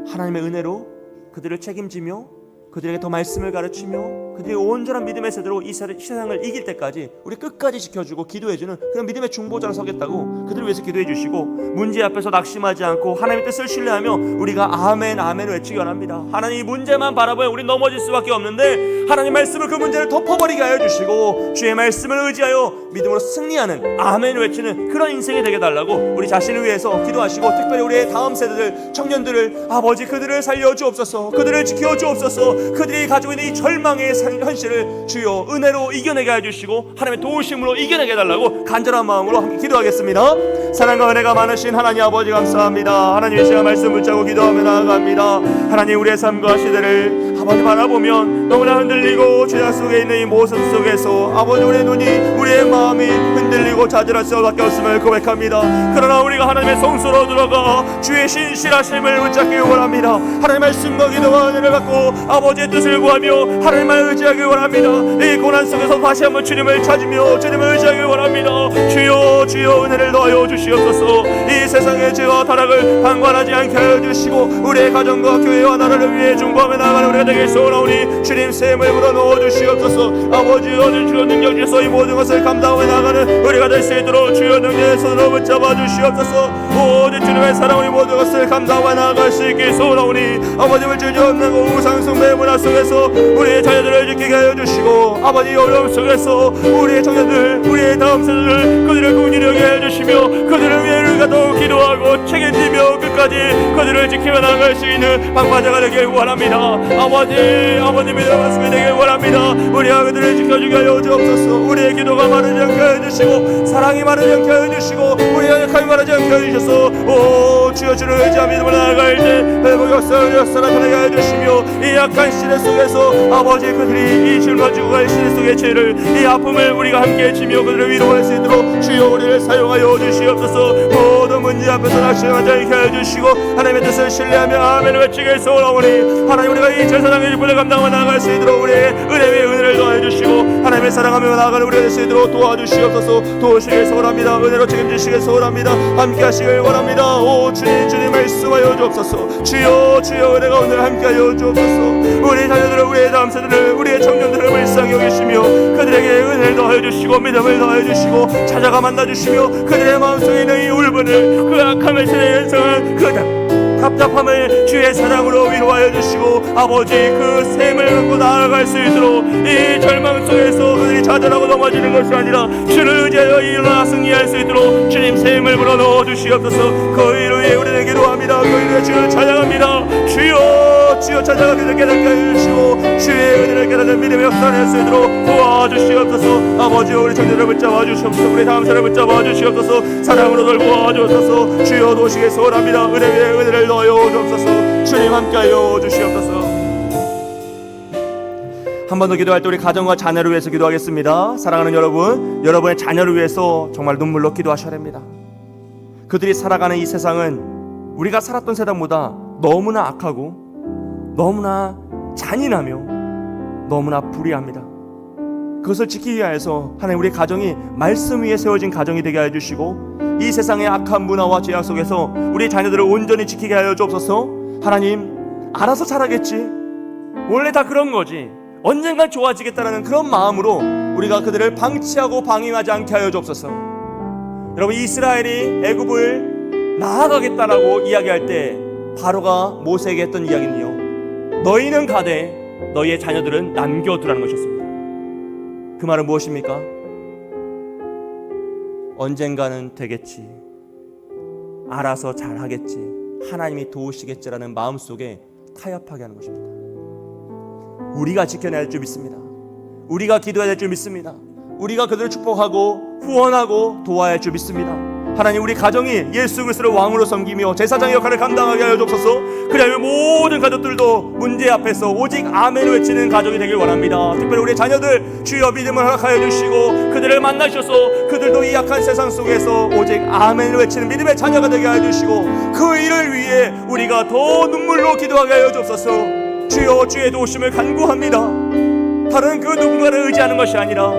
하나님의 은혜로 그들을 책임지며 그들에게 더 말씀을 가르치며 그들이 온전한 믿음의 세대로 이 세상을 이길 때까지 우리 끝까지 지켜주고 기도해주는 그런 믿음의 중보자로 서겠다고 그들을 위해서 기도해 주시고, 문제 앞에서 낙심하지 않고 하나님의 뜻을 신뢰하며 우리가 아멘 아멘 외치기 원합니다. 하나님, 이 문제만 바라보면 우리 넘어질 수밖에 없는데 하나님 말씀을 그 문제를 덮어버리게 하여 주시고 주의 말씀을 의지하여 믿음으로 승리하는 아멘 외치는 그런 인생이 되게 달라고 우리 자신을 위해서 기도하시고, 특별히 우리의 다음 세대들, 청년들을 아버지 그들을 살려주옵소서. 그들을 지켜주옵소서. 그들이 가지고 있는 이 절망의 현실을 주여 은혜로 이겨내게 해주시고 하나님의 도우심으로 이겨내게 해달라고 간절한 마음으로 함께 기도하겠습니다. 사랑과 은혜가 많으신 하나님 아버지, 감사합니다. 하나님의 시간 말씀 붙잡고 기도하며 나아갑니다. 하나님, 우리의 삶과 시대를 아버지 바라보면 너무나 흔들리고 죄악 속에 있는 이 모습 속에서 아버지, 우리의 눈이, 우리의 마음이 흔들리고 좌절할 수밖에 없음을 고백합니다. 그러나 우리가 하나님의 성소로 들어가 주의 신실하심을 붙잡기 원합니다. 하나님의 말씀과 기도와 은혜를 받고 아버지의 뜻을 구하며 하나님을 의지하기 원합니다. 이 고난 속에서 다시 한번 주님을 찾으며 주님을 의지하기 원합니다. 주여, 주여 은혜를 더하여 주시옵소서. 이 세상의 죄와 타락을 방관하지 않게 하여 주시고 우리의 가정과 교회와 나라를 위해 중보하며 나아가는 우리가 되길 소원하오니 주님 샘을 불어넣어 주시옵소서. 아버지, 오늘 주여 능력 주셔서 이 모든 것을 감당하며 나아가는 우리가 될 수 있도록 주여 능력의 손으로 붙잡아 주시옵소서. 오직 주님의 사랑으로 이 모든 것을 감당하며 나아갈 수 있길 소원하오니 아버지, 물질주 없는 우상숭배 문화 속에서 우리의 자녀들을 지키게 하여 주시고 아버지, 어려움 속에서 우리의 청년들, 우리의 다음 세대들 그들을 긍휼하게 해주시며 그들을 위해 우리가 더욱 기도하고 책임지며 끝까지 그들을 지키며 나아갈 수 있는 방파제가 되길 원합니다. 아버지 믿음 말씀이 되길 원합니다. 우리가 그들을 지켜주게 하여 주옵소서. 우리의 기도가 마르지 않게 하여 주시고 사랑이 마르지 않게 하여 주시고 우리의 약함이 마르지 않게 하여 주셔서 오 주여, 주를 의지하며 믿음을 나아갈 때 회복의 역사를 나타나게 하여 주시며 이 약한 시대 속에서 아버지, 그들이 이 짊어지고 갈 시대 속의 죄를, 이 아픔을 우리가 함께 지며 그들을 위로할 수 있도록 주여 우리를 사용하여 주시옵소서. 모든 문제 앞에서 낙심하지 않게 하여 주시고 하나님의 뜻을 신뢰하며 아멘을 외치게 소원하오니 하나님, 우리가 이 제사장의 직분을 감당하며 나아갈 수 있도록 우리의 은혜 위에 은혜를 더하여 주시고 하나님의 사랑하며 나아가는 우리가 될 수 있도록 도와주시옵소서. 도우시길 소원합니다. 은혜로 책임지시길 소원합니다. 함께 하시길 원합니다. 오 주님 말씀하여 주옵소서. 주여, 주여 은혜가 오늘 함께 하여 주옵소서. 우리 자녀들을, 우리의 다음 세대를, 우리의 청년들을 불쌍히 여기시며 그들에게 은혜를 더하여 주시고 믿음을 더하여 주시고 찾아가 만나 주시며 그들의 마음속에 있는 이 울분을, 그 악함의 세대에 연상한 그 답답함을 주의 사랑으로 위로하여 주시고 아버지 그 샘을 갖고 나아갈 수 있도록 이 절망 속에서 그들이 좌절하고 넘어지는 것이 아니라 주를 의지하여 일어나 승리할 수 있도록 주님 샘을 불어넣어 주시옵소서. 그 일을 위해 우리는 기도합니다. 그 일을 위해 주를 찬양합니다. 주여 주여 찾아가 그들 깨닫게 해주시고 주의 은혜를 깨닫는 믿음의 역사를 할 수 있도록 도와주시옵소서. 아버지 우리 청년을 붙잡아 주시옵소서. 우리 다음 사람을 붙잡아 주시옵소서. 사랑으로 돌보아 주옵소서. 주여 도시에 소원합니다. 은혜 위에 은혜를 넣어 주옵소서. 주님 함께하여 주시옵소서. 한 번 더 기도할 때 우리 가정과 자녀를 위해서 기도하겠습니다. 사랑하는 여러분, 여러분의 자녀를 위해서 정말 눈물로 기도하셔야 됩니다. 그들이 살아가는 이 세상은 우리가 살았던 세상보다 너무나 악하고 너무나 잔인하며 너무나 불의합니다. 그것을 지키기 위해서 하나님 우리 가정이 말씀 위에 세워진 가정이 되게 하여 주시고 이 세상의 악한 문화와 죄악 속에서 우리 자녀들을 온전히 지키게 하여 주옵소서. 하나님 알아서 잘하겠지, 원래 다 그런 거지, 언젠간 좋아지겠다라는 그런 마음으로 우리가 그들을 방치하고 방임하지 않게 하여 주옵소서. 여러분 이스라엘이 애굽을 나아가겠다라고 이야기할 때 바로가 모세에게 했던 이야기는요, 너희는 가되 너희의 자녀들은 남겨두라는 것이었습니다. 그 말은 무엇입니까? 언젠가는 되겠지, 알아서 잘하겠지, 하나님이 도우시겠지라는 마음속에 타협하게 하는 것입니다. 우리가 지켜내야 할 줄 믿습니다. 우리가 기도해야 할 줄 믿습니다. 우리가 그들을 축복하고 후원하고 도와야 할 줄 믿습니다. 하나님 우리 가정이 예수 그리스도를 왕으로 섬기며 제사장의 역할을 감당하게 하여 주옵소서. 그리하여 모든 가족들도 문제 앞에서 오직 아멘을 외치는 가정이 되길 원합니다. 특별히 우리 자녀들 주여 믿음을 허락하여 주시고 그들을 만나셔서 그들도 이 약한 세상 속에서 오직 아멘을 외치는 믿음의 자녀가 되게 하여 주시고 그 일을 위해 우리가 더 눈물로 기도하게 하여 주옵소서. 주여 주의 도우심을 간구합니다. 다른 그 누군가를 의지하는 것이 아니라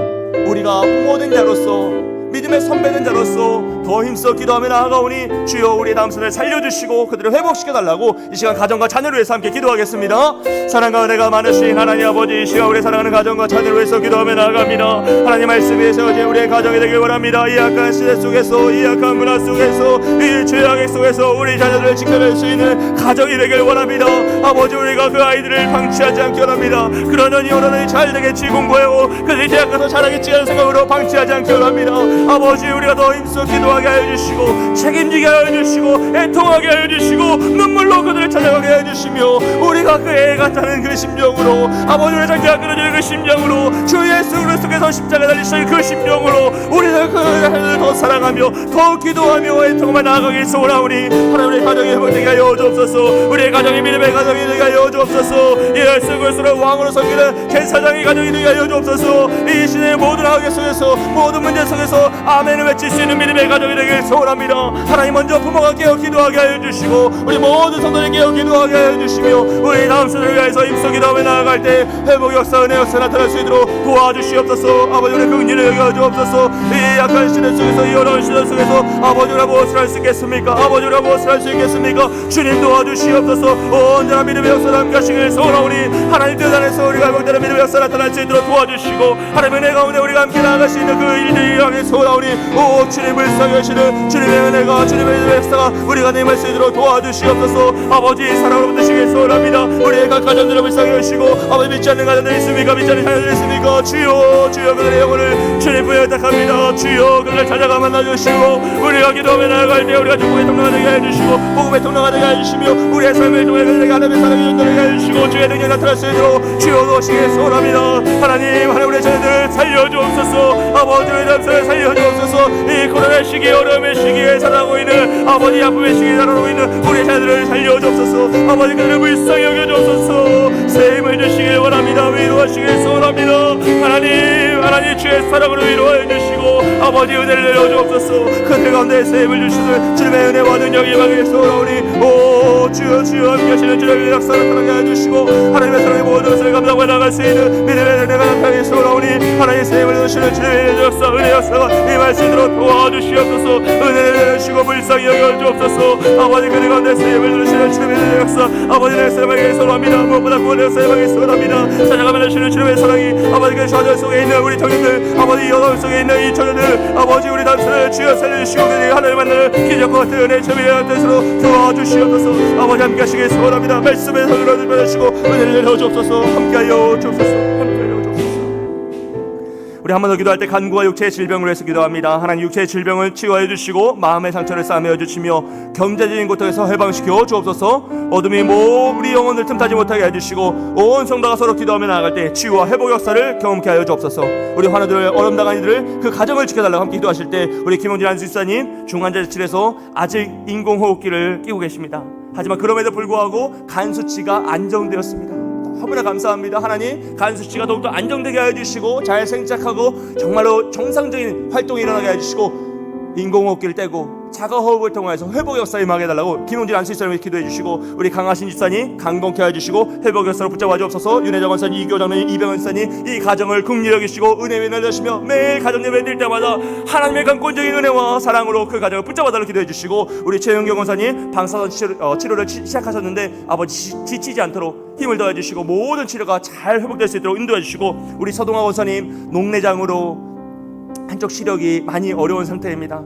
우리가 부모된 자로서 믿음의 선배된 자로서 더 힘써 기도하며 나아가오니 주여 우리의 다음 세대를 살려주시고 그들을 회복시켜달라고 이 시간 가정과 자녀를 위해서 함께 기도하겠습니다. 사랑과 은혜가 많으신 하나님 아버지, 이 시간 우리 사랑하는 가정과 자녀를 위해서 기도하며 나아갑니다. 하나님 말씀 위에 세워진 우리의 가정이 되길 원합니다. 이 약한 시대 속에서, 이 약한 문화 속에서, 이 죄악의 속에서 우리 자녀들을 지켜낼 수 있는 가정이 되길 원합니다. 아버지 우리가 그 아이들을 방치하지 않기 원합니다. 그러느니 잘 되겠지 공부해오, 그들이 대학 가서 잘하겠지 하는 생각으로 방치하지 않기 원합니다. 아버지 우리가 더 힘써 기도하게 하여 주시고 책임지게 하여 주시고 애통하게 하여 주시고 눈물로 그들을 찾아가게 하여 주시며 우리가 그 애 같다는 그 심정으로 아버지 우리 자기가 끊어지는 그 심정으로 주 예수 그리스도께서 십자가에 달리신 그 심정으로 우리는 그 하나님을 더 사랑하며 더 기도하며 애통하며 나아가길 소원하오니 하나님 우리 가정이 회복되게 하여 주옵소서. 우리의 가정이 믿음의 가정이 되게 하여 주옵소서. 예수 그리스도를 왕으로 섬기는 제사장의 가정이 되게 하여 주옵소서. 이 시대의 모든 악의 속에서 모든 문제 속에서 아멘을 외칠 수 있는 믿음의 가정이 되길 소원합니다. 하나님 먼저 부모가 깨어 기도하게 하여 주시고 우리 모든 성도들이 깨어 기도하게 하여 주시며 우리 다음 세대를 위해서 힘써 기도하며 나아갈 때 회복 역사 은혜 역사 나타날 수 있도록 도와주시옵소서. 아버지 우리 긍휼을 여겨 주옵소서. 이 약한 시대 속에서, 이 어려운 시대 속에서 아버지 우리가 무엇을 할 수 있겠습니까? 아버지 우리가 무엇을 할 수 있겠습니까? 주님 도와주시옵소서. 언제나 믿음의 역사를 함께 하시길 소원하오니 하나님 뜻 안에서 우리가 회복되는 믿음의 역사 나타날 수 있도록 도와주시고 하나님 은혜 가운데 우리가 함께 나아갈 수 있는 그 일들이 향해 소원하오니 오 주님 불쌍하시는 주님의 은혜가 주님의 믿음의 역사가 우리가 내임할 수 있도록 도와주시옵소서. 아버지 사랑으로 붙으시길 소원합니다. 우리의 각 가정들을 불쌍히 여시고 아버지 믿지 않는 가정들이 있습니까? 믿지 않는 자녀들이 있습니까? 주여 주여 그들의 영혼을 주님 부여 부탁합니다. 주여 그들을 찾아가 만나주시고 우리가 기도하며 나아갈 때 우리가 축복의 통로가 되게 해주시고 복음의 통로가 되게 해주시며 우리의 삶을 통해 그들에게 하나님의 사랑의 전도를 해주시고 주의 능력이 나타날 수 있도록 주여 도우시길 소원합니다. 하나님 우리의 자녀들을 살려주옵소서. 아버지의 남편을 살려주옵소서. 이 코로나 시기 어려움의 시기에 살아가고 있는 아버지 아픔의 시기에 살아가고 있는 우리의 자녀들을 살려주옵소서. 아버지 그들을 불쌍히 여겨주옵소서. 새 힘을 주시길 원합니다. 위로하시길 소원합니다. 하나님 주의 사랑으로 위로하여 주시고 아버지 은혜를 내려주옵소서. 그들 가운데 새 힘을 주시는 주님의 은혜와 능력이 임하길 소원하오니 오 주여 함께 하시는 주님의 역사 나타나게 해주시고 하나님의 사랑의 모든 것을 감당하고 나갈 수 있는 믿음의 은혜가 나타나길 소원하오니 하나님의 새 힘을 주시는 주님의 역사 은혜 역사가 임할 수 있도록 도와주시옵소서. 은혜를 내려주시고 불쌍히 여겨주옵소서. 아버지 그들 가운데 새 힘을 주시는 주님의 역사 아버지의 사랑에 소원합니다. 무엇보다 구원의 사랑에 소원합니다. 찾아가면 주는 주님의 사랑이 아버지 그 좌절 속에 있는 우리 청년들 아버지 여덟 속에 있는 이 청년들 아버지 우리 단순을 주여 살려주시고 그들이 하나님 만나는 기적과 같은 은혜 참여의 뜻으로 도와주시옵소서. 아버지 함께 하시길 소원합니다. 말씀의 선으로 받으시고 은혜를 내려주옵소서. 함께하여 주옵소서. 우리 한 번 더 기도할 때 간구와 육체의 질병을 위해서 기도합니다. 하나님 육체의 질병을 치유하여 주시고 마음의 상처를 싸매어 주시며 경제적인 고통에서 해방시켜 주옵소서. 어둠이 우리 영혼을 틈타지 못하게 해주시고 온 성도가 서로 기도하며 나아갈 때 치유와 회복 역사를 경험케 하여 주옵소서. 우리 환우들 어려움당한 이들을 그 가정을 지켜달라고 함께 기도하실 때 우리 김용진 안수집사님 중환자실에서 아직 인공호흡기를 끼고 계십니다. 하지만 그럼에도 불구하고 간 수치가 안정되었습니다. 너무나 감사합니다. 하나님 간 수치가 더욱더 안정되게 해주시고 잘 생착하고 정말로 정상적인 활동이 일어나게 해주시고 인공호흡기를 떼고 자가호흡을 통해서 회복 역사에 임하게 해달라고 김용진 안수집사님이 기도해 주시고 우리 강하신 집사님 강건케 해주시고 회복 역사로 붙잡아 주옵소서. 윤혜정 원사님 이교 장로님 이병헌 집사님 이 가정을 긍휼히 여기시고 은혜에 날려주시며 매일 가정 예배 드릴 때마다 하나님의 강권적인 은혜와 사랑으로 그 가정을 붙잡아 달라고 기도해 주시고 우리 최영경 원사님 방사선 치료를 시작하셨는데 아버지 지치지 않도록 힘을 더해 주시고 모든 치료가 잘 회복될 수 있도록 인도해 주시고 우리 서동아 원사님 녹내장으로 한쪽 시력이 많이 어려운 상태입니다.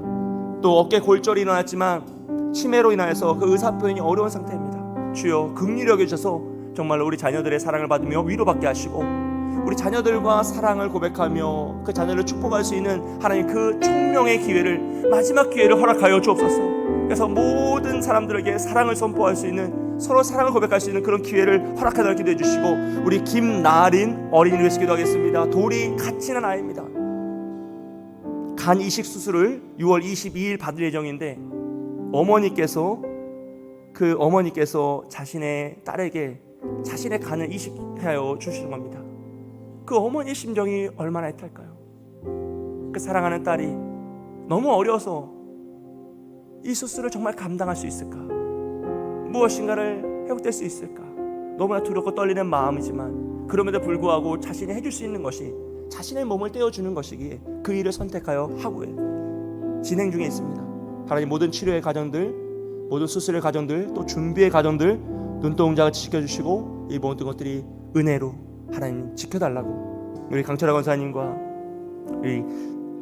또 어깨 골절이 일어났지만 치매로 인하여서 그 의사 표현이 어려운 상태입니다. 주여 긍휼히 여겨주셔서 정말로 우리 자녀들의 사랑을 받으며 위로받게 하시고 우리 자녀들과 사랑을 고백하며 그 자녀를 축복할 수 있는 하나님 그 총명의 기회를 마지막 기회를 허락하여 주옵소서. 그래서 모든 사람들에게 사랑을 선포할 수 있는 서로 사랑을 고백할 수 있는 그런 기회를 허락하도록 기도해 주시고 우리 김나린 어린이를 위해서 기도하겠습니다. 돌이 갇히는 아이입니다. 간 이식 수술을 6월 22일 받을 예정인데 어머니께서 자신의 딸에게 자신의 간을 이식하여 주시는 겁니다. 그 어머니의 심정이 얼마나 애탈까요? 그 사랑하는 딸이 너무 어려서 이 수술을 정말 감당할 수 있을까? 무엇인가를 회복될 수 있을까? 너무나 두렵고 떨리는 마음이지만 그럼에도 불구하고 자신이 해줄 수 있는 것이 자신의 몸을 떼어주는 것이기에 그 일을 선택하여 하고에 진행 중에 있습니다. 하나님 모든 치료의 과정들, 모든 수술의 과정들, 또 준비의 과정들 눈동자같이 지켜주시고 이 모든 것들이 은혜로 하나님 지켜달라고 우리 강철아 권사님과 우리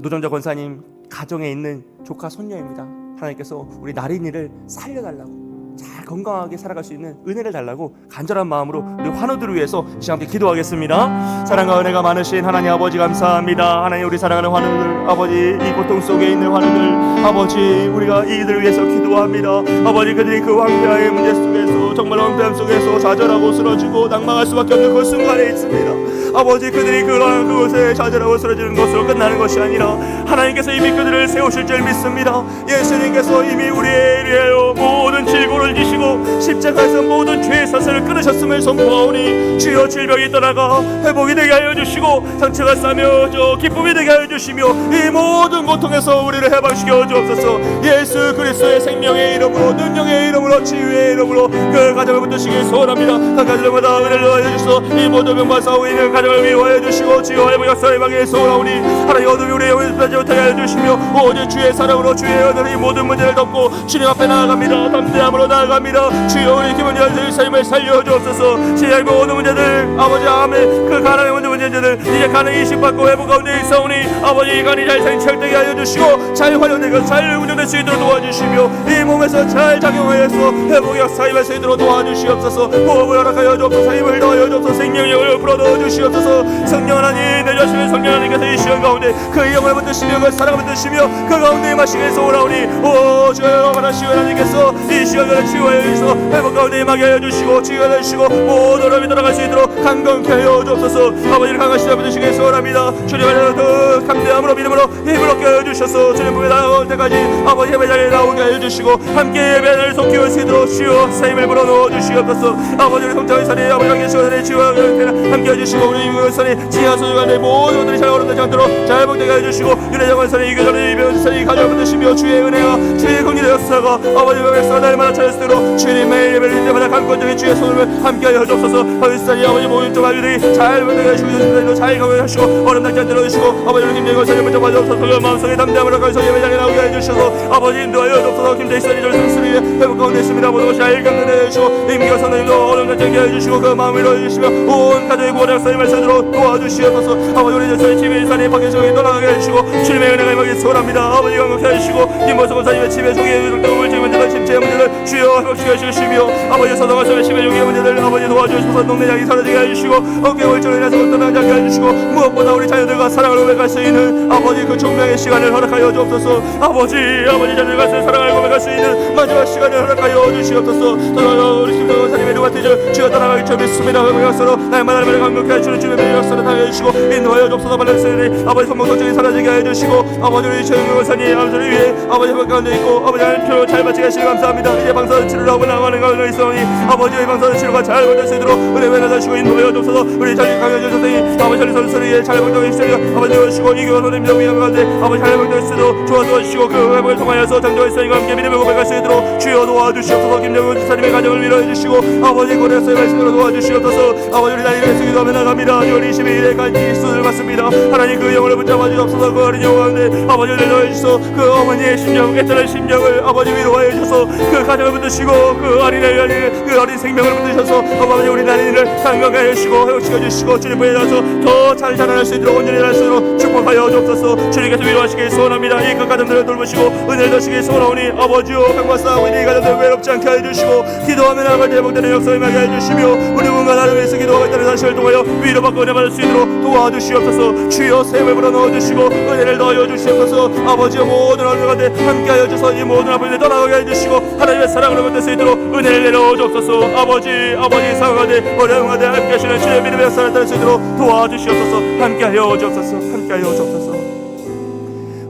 노정자 권사님 가정에 있는 조카 손녀입니다. 하나님께서 우리 나린이를 살려달라고 잘 건강하게 살아갈 수 있는 은혜를 달라고 간절한 마음으로 우리 환우들을 위해서 이 시간 함께 기도하겠습니다. 사랑과 은혜가 많으신 하나님 아버지 감사합니다. 하나님 우리 사랑하는 환우들 아버지 이 고통 속에 있는 환우들 아버지 우리가 이들을 위해서 기도합니다. 아버지 그들이 그 황폐의 문제 속에서 정말 황폐함 속에서 좌절하고 쓰러지고 낭망할 수밖에 없는 그 순간에 있습니다. 아버지 그들이 그곳에 좌절하고 쓰러지는 것으로 끝나는 것이 아니라 하나님께서 이미 그들을 세우실 줄 믿습니다. 예수님께서 이미 우리에 위하여 모든 질고를 지시고 십자가에서 모든 죄의 사슬을 끊으셨음을 선포하오니 주여 질병이 떠나가 회복이 되게 하여 주시고 상처가 싸매어져 기쁨이 되게 하여 주시며 이 모든 고통에서 우리를 해방시켜 주옵소서. 예수 그리스도의 생명의 이름으로 능력의 이름으로 치유의 이름으로 그 가정을 붙드시길 소원합니다. 한 가정마다 은혜를 더하여 주시소. 이 모든 병과 싸우고 있는 가정을 위로하여 주시고 치유와 회복 역사의 방에 소원하오니 하나님 어둠이 우리의 영혼을 빼지 못하게 하여 주시며 오직 주의 사랑으로 주의 은혜로 이 모든 문제를 덮고 주님 앞에 나아갑니다. 담대함으로 나아갑니다. 주여 우리 김원희 선생님을 살려주옵소서. 제약 모든 문제들 아버지 아멘 그 가난의 모든 문제들 이제 가능 이식받고 회복 가운데 있사오니 아버지 이 간이 잘 생착되게 하여 주시고 잘 활용되고 잘 운영될 수 있도록 도와주시며 이 몸에서 잘 작용하여서 회복 역사에 할 수 있도록 도와주시옵소서. 호흡을 허락하여 주옵소서. 힘을 더하여 주옵소서. 생명력을 불어넣어 주시옵소서. 성령 하나님 내주시는 성령 하나님께서 이 시간 가운데 그 영을 붙드시며 그 사랑을 붙드시며 그 가운데 임하시게 소원하오니 오 주여 바라시오 하나님께서 이 시간을 치유하여 주시고 회복 가운데 임하게 하여 주시고 치유하여 주시고 모든 어려움이 돌아갈 수 있도록 강건케 하여 주옵소서. 아버지를 강하시다 붙드시게 소원합니다. 주님 안에서 더 감대함으로 믿음으로 힘을 얻게 하여 주셔서 주님 보에 나아올 때까지 아버지 예배 자리에 나오게 하여 주시고 함께 예배를 속히 올 수 있도록 주여 사임을 불어넣어 주시옵소서. 아버지 우리 성장의 산에 아버지 강의 시간에 치유하게 함께 해주시고 우리 이구의 산에 지하 소유관의 모든 것들이 잘 오르지 않도록 잘 복되게 해주시고 윤회장관 산에 이교전에 이배운 산에 가정을 붙드시며 주의 은혜가 주의 긍휼의 역사가 아버지의 역사가 날마다 찾을수록 주님 매일 예배를 드릴 때마다 강권적인 주의 손을 함께하여 주옵소서. 하늘산이 아버지 모든 쪽 아이들이 잘 복되게 해주시고 유진들도 잘 건강하시고 얼음 닿지 않도록 해주시고 아버지 우리 김대건 산에 붙잡아 주옵소서. 마음속에 담대함으로 가서 예배장에 나오게 해주셔서 아버지 인도하여 주옵소서. 김대식산이 절승수리에 회복 가운데 기도하겠습니다. 모든 것이 알게 해주시고 임기와 선생님도 어려운 자에게 해주시고 그 마음을 이루어주시며 온 가족의 구원의 역사의 말씀으로 도와주시옵소서. 아버지 우리 저의 집에 일산이 밖에 종이 떠나가게 해주시고 주님의 은혜가 임하기 소원합니다. 아버지 강력히 해주시고 김모습 권사님의 집에 종이 우울증 문제들 심체의 문제를 주여 회복시켜 주시며 아버지 서동화성의 집에 종의 문제들 아버지 도와주셔서 동네장이 사라지게 해주시고 어깨 울증을 인해서 어떤 장게 해주시고 무엇보다 우리 자녀들과 사랑을 고백할 수 있는 아버지 그 종명의 시간을 허락하여 주옵소서. 아버지 자녀들과 사랑을 고백할 수 있는 마지막 시간을 허락하여 주시옵소서. 우리 김모습 권사님의 루가티즈 주여 따라가기 전 믿습니다. 회복의 역사로 날마다 날마다 강력히 해주시는 주님의 역사를 당해주시고 인도하여 주옵소서. 발레스니 아버지 손목통증이 사라지게 해주시고 아버지 우리 최영경 권사님 아버지를 위해 아버지 회복 가운데 있고 아버지 하나님표 잘 마치게 하시니 감사합니다. 이제 방사선 치료를 하고 나가는 가운데 있으니 아버지의 방사선 치료가 잘 받을 수 있도록 은혜 받으시고 인도하여 주옵소서. 우리 자리 강현주 선생님 아버지 전리 선수를 위해 잘 받도록 해주시니 아버지 도와주시고 이교원 선생님들 위한 가운데 아버지 잘 받도록 해주시도록 좋아 도와주시고 그 회복을 통하여서 장정의 선생님과 함께 믿음을 고백할 수 있도록 주여 도와주시옵소서. 김정은 지사님의 가정을 위로해 주시고 아버지 고려서의 말씀으로 도와주시옵소서. 아버지 우리 나이를 쓰기도 하며 나갑니다. 6월 22일에 간지 수술을 받습니다. 하나님 그 영혼을 붙잡아 주옵소서. 그 어린 영혼 가운데 아버지 은혜 더해주소서. 그 어머니의 심령 애타는 심령을 아버지 위로하여 주소서. 그 가정을 붙드시고 그 어린 생명을 붙드셔서 아버지 우리 나이를 건강하게 해주시고 회복시켜 주시고 주님 보여 나서 더 잘 자라날 수 있도록 온전히 날 수 있도록 축복하여 주옵소서. 주님께서 위로하시길 소원합니다. 이 그 가정들을 돌보시고 은혜를 더시길 소원하오니 아버지요 병과 싸우고 있는 이 가정들 외롭지 않게 해주시고 기도하며 나아갈 때 회복되는 역사에 임하게 해주시며 우리 누군가 나를 위해서 기도하고 있다는 사실을 통하여 위로받고 은혜 받을 수 있도록 도와주시옵소서. 주여 샘을 불어넣어주시고 은혜를 더하여 주시옵소서. 아버지의 모든 얼굴 가운데 함께하여 주셔서 이 모든 아버지를 떠나가게 해주시고 하나님의 사랑을 받을 수 있도록 은혜를 내려 주옵소서. 아버지 상황하되 어려움 가운데 함께하시는 주의 믿음의 역사를 따를 수 있도록 도와주시옵소서. 함께하여 주옵소서. 함께하여 주옵소서.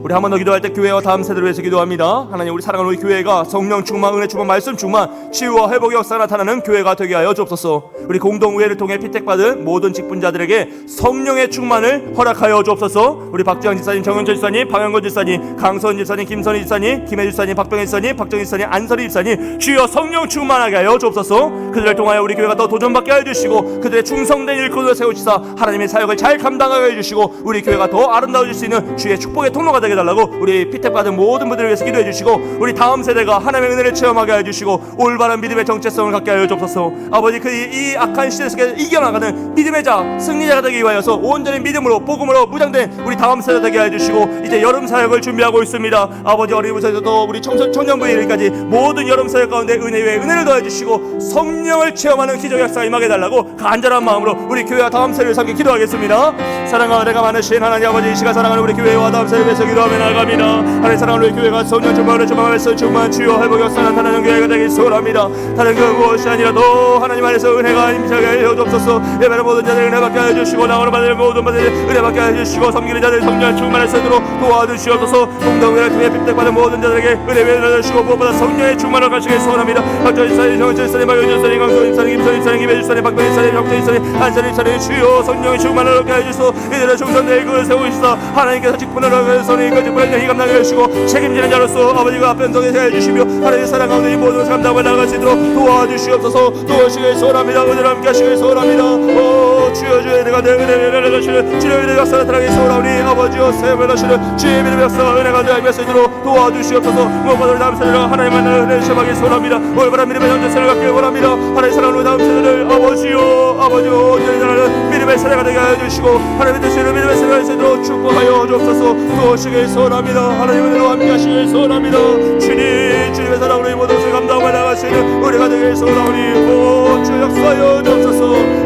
우리 한 번 더 기도할 때 교회와 다음 세대를 위해서 기도합니다. 하나님 우리 사랑하는 우리 교회가 성령 충만 은혜 충만 말씀 충만 치유와 회복의 역사가 나타나는 교회가 되게 하여 주옵소서. 우리 공동의회를 통해 피택받은 모든 직분자들에게 성령의 충만을 허락하여 주옵소서. 우리 박지영 지사님, 정영철 지사님, 방영건 지사님, 강선 지사님, 김선희 지사님, 김혜주 지사님, 박병혜 지사님, 박정희 지사님, 안설희 지사님 주여 성령 충만하게 하여 주옵소서. 그들을 통하여 우리 교회가 더 도전받게 해주시고 그들의 충성된 일꾼을 세우시사 하나님의 사역을 잘 감당하게 해주시고 우리 교회가 더 아름다워질 수 있는 주의 축복의 통로가 되게 달라고 우리 피택받은 모든 분들을 위해서 기도해 주시고 우리 다음 세대가 하나님의 은혜를 체험하게 해주시고 올바른 믿음의 정체성을 갖게 하여 주옵소서. 아버지 이 악한 시대 속에 이겨나가는 믿음의 자 승리자가 되기 위하여서 온전히 믿음으로 복음으로 무장된 우리 다음 세대 되게 해주시고 이제 여름 사역을 준비하고 있습니다. 아버지 어린이부서에서도 우리 청년부에 이르기까지 모든 여름 사역 가운데 은혜 위에 은혜를 더해 주시고 성령을 체험하는 기적 역사가 임하게 달라고 간절한 마음으로 우리 교회와 다음 세대를 삼게 기도하겠습니다. 사랑과 은혜가 많으신 하나님 아버지 이 시간 사랑하는 우리 교회와 다음 세대를 위해서 기도하며 나아갑니다. 하나님 사랑하는 우리 교회가 성령 충만을 충만해서 충만 주여 회복 역사 나타나는 교회가 되길 소원합니다. 다른 그 무엇이 아니라도 하나님 안에서 은혜가 임하게 하여 주옵소서. 예배를 모든 자들 은혜 받게 해주시고 나오는 받을 모든 받을 은혜 받게 해주시고 섬기는 자들 성령 충만해서 도와주시옵소서. 공동회를 통해 핍박받은 모든 자들에게 은혜 받으시고 무엇보다 성령의 충만을 가시길 소원합니다. 박정희 지사님, 정은철 지사님, 박영준 지사님, 강소희 지사님, 김선희 지사님, 김혜주 지사님, 박병희 지사님, 정태희 지사님, 안선희 지사님 주여 성령의 충만을 얻게 해주소서. 이들의 충성된 일꾼을 세우시사 하나님께서 직분을 얻게 해서 그 직분을 능히 감당해 주시고 책임지는 자로서 아버지가 앞변성에 해주시며 하나님의 사랑 가운데 이 모든 것을 감당하고 나아갈 수 있도록 도와주시옵소서. 도우시길 소원합니다. 은혜를 함께 하시길 소원합니다. 주여 주의 내가 내 은혜를 하시는 주의 은혜의 역사 나타나기 소원하오니 아버지여 세움을 하시는 주의 믿음의 역사 은혜가 되어 수 있도록 도와주시옵소서. 무엇보다 우리 다음 세대가 하나님의 은혜를 체험하기 소원합니다. 올바른 믿음의 정체성을 갖기 원합니다. 하나님의 사랑으로 다음 세대를 아버지여 온전히 자라는 믿음의 세대가 되게 해주시고 하나님의 뜻을 믿음의 세대가 될 수 있도록 축복하여 주옵소서. 도우시길 소원합니다. 하나님의 은혜로 함께 하시길 소원합니다. 주님의 사랑으로 이 모든 것을 감당하고 나가시는 우리가 되길 소원하오니 주 역사여 주옵소서.